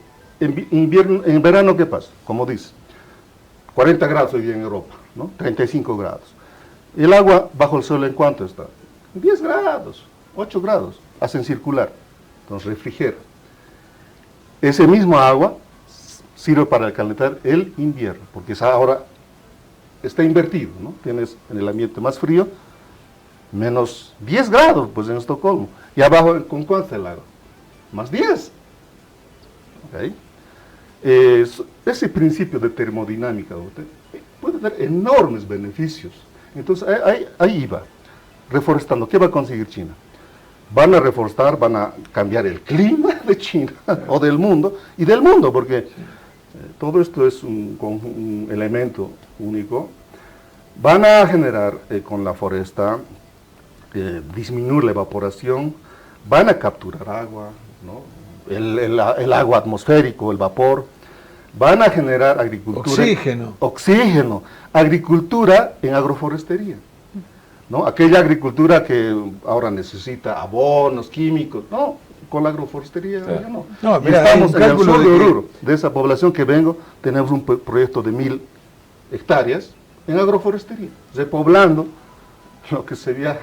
verano, ¿qué pasa? Como dice, 40 grados hoy día en Europa, ¿no? 35 grados. El agua bajo el suelo, ¿en cuánto está? 10 grados, 8 grados, hacen circular. Entonces, refrigera. Ese mismo agua sirve para calentar el invierno, porque ahora está invertido, ¿no? Tienes en el ambiente más frío, menos 10 grados, pues en Estocolmo. Y abajo, ¿con cuánto está el agua? Más 10. ¿Okay? Ese principio de termodinámica puede dar enormes beneficios. Entonces, ahí va, reforestando. ¿Qué va a conseguir China? van a reforestar, van a cambiar el clima de China o del mundo, y del mundo, porque todo esto es un elemento único. Van a generar con la foresta, disminuir la evaporación, van a capturar agua, ¿no? el agua atmosférico, el vapor, van a generar agricultura. Oxígeno. Agricultura en agroforestería. ¿No? Aquella agricultura que ahora necesita abonos químicos, no, con la agroforestería ya no. No, mira, estamos en el sur de Oruro, de esa población que vengo, tenemos un proyecto de 1000 hectáreas en agroforestería, repoblando lo que sería...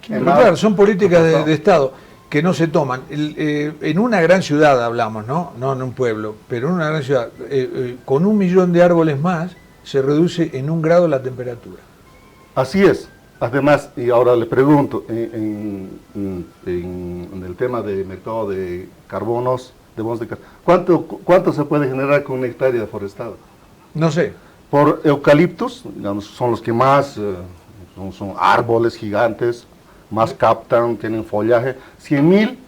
Claro, son políticas de Estado que no se toman. En una gran ciudad hablamos, ¿no? No en un pueblo, pero en una gran ciudad, con 1 millón de árboles más, se reduce en 1 grado la temperatura. Así es. Además, y ahora le pregunto, en el tema de mercado de carbonos, ¿cuánto se puede generar con 1 hectárea de forestado? No sé. Por eucaliptos, digamos, son los que más, son árboles gigantes, más captan, tienen follaje, 100,000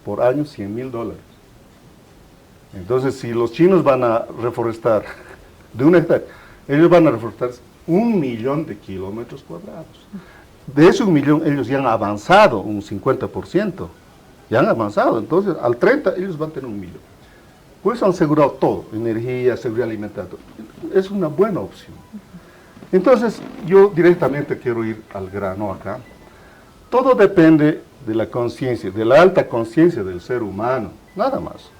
por año, $100,000. Entonces, si los chinos van a reforestar de 1 hectárea, ellos van a reforestar 1 millón de kilómetros cuadrados. De ese 1 millón ellos ya han avanzado un 50%, ya han avanzado, entonces al 30 ellos van a tener 1 millón. Pues han asegurado todo, energía, seguridad alimentaria, es una buena opción. Entonces yo directamente quiero ir al grano acá. Todo depende de la conciencia, de la alta conciencia del ser humano, nada más.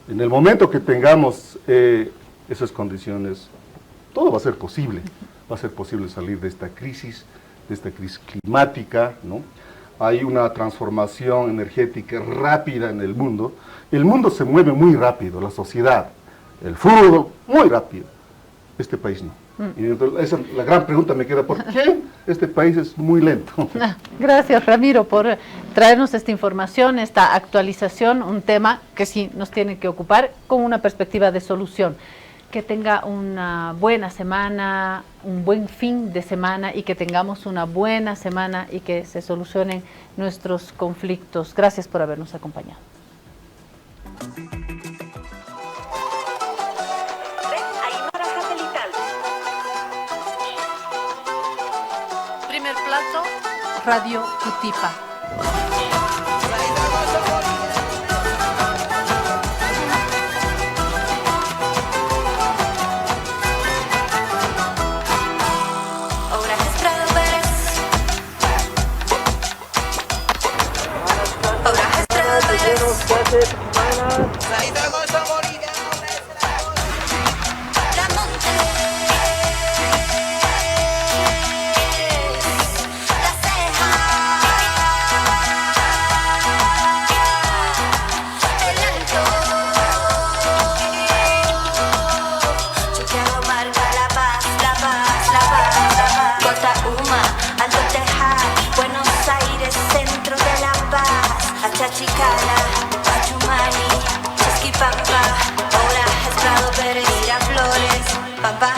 En el momento que tengamos esas condiciones, todo va a ser posible. Va a ser posible salir de esta crisis climática, ¿no? Hay una transformación energética rápida en el mundo. El mundo se mueve muy rápido, la sociedad, el fútbol, muy rápido. Este país no. Y entonces, la gran pregunta me queda, ¿por qué este país es muy lento? Gracias, Ramiro, por traernos esta información, esta actualización, un tema que sí nos tiene que ocupar con una perspectiva de solución. Que tenga una buena semana, un buen fin de semana y que tengamos una buena semana y que se solucionen nuestros conflictos. Gracias por habernos acompañado. Primer plato, Radio Cutipa. Chicana, Pachumani, Chasquipampa, ahora es Prado Pérez, Miraflores, Pampa.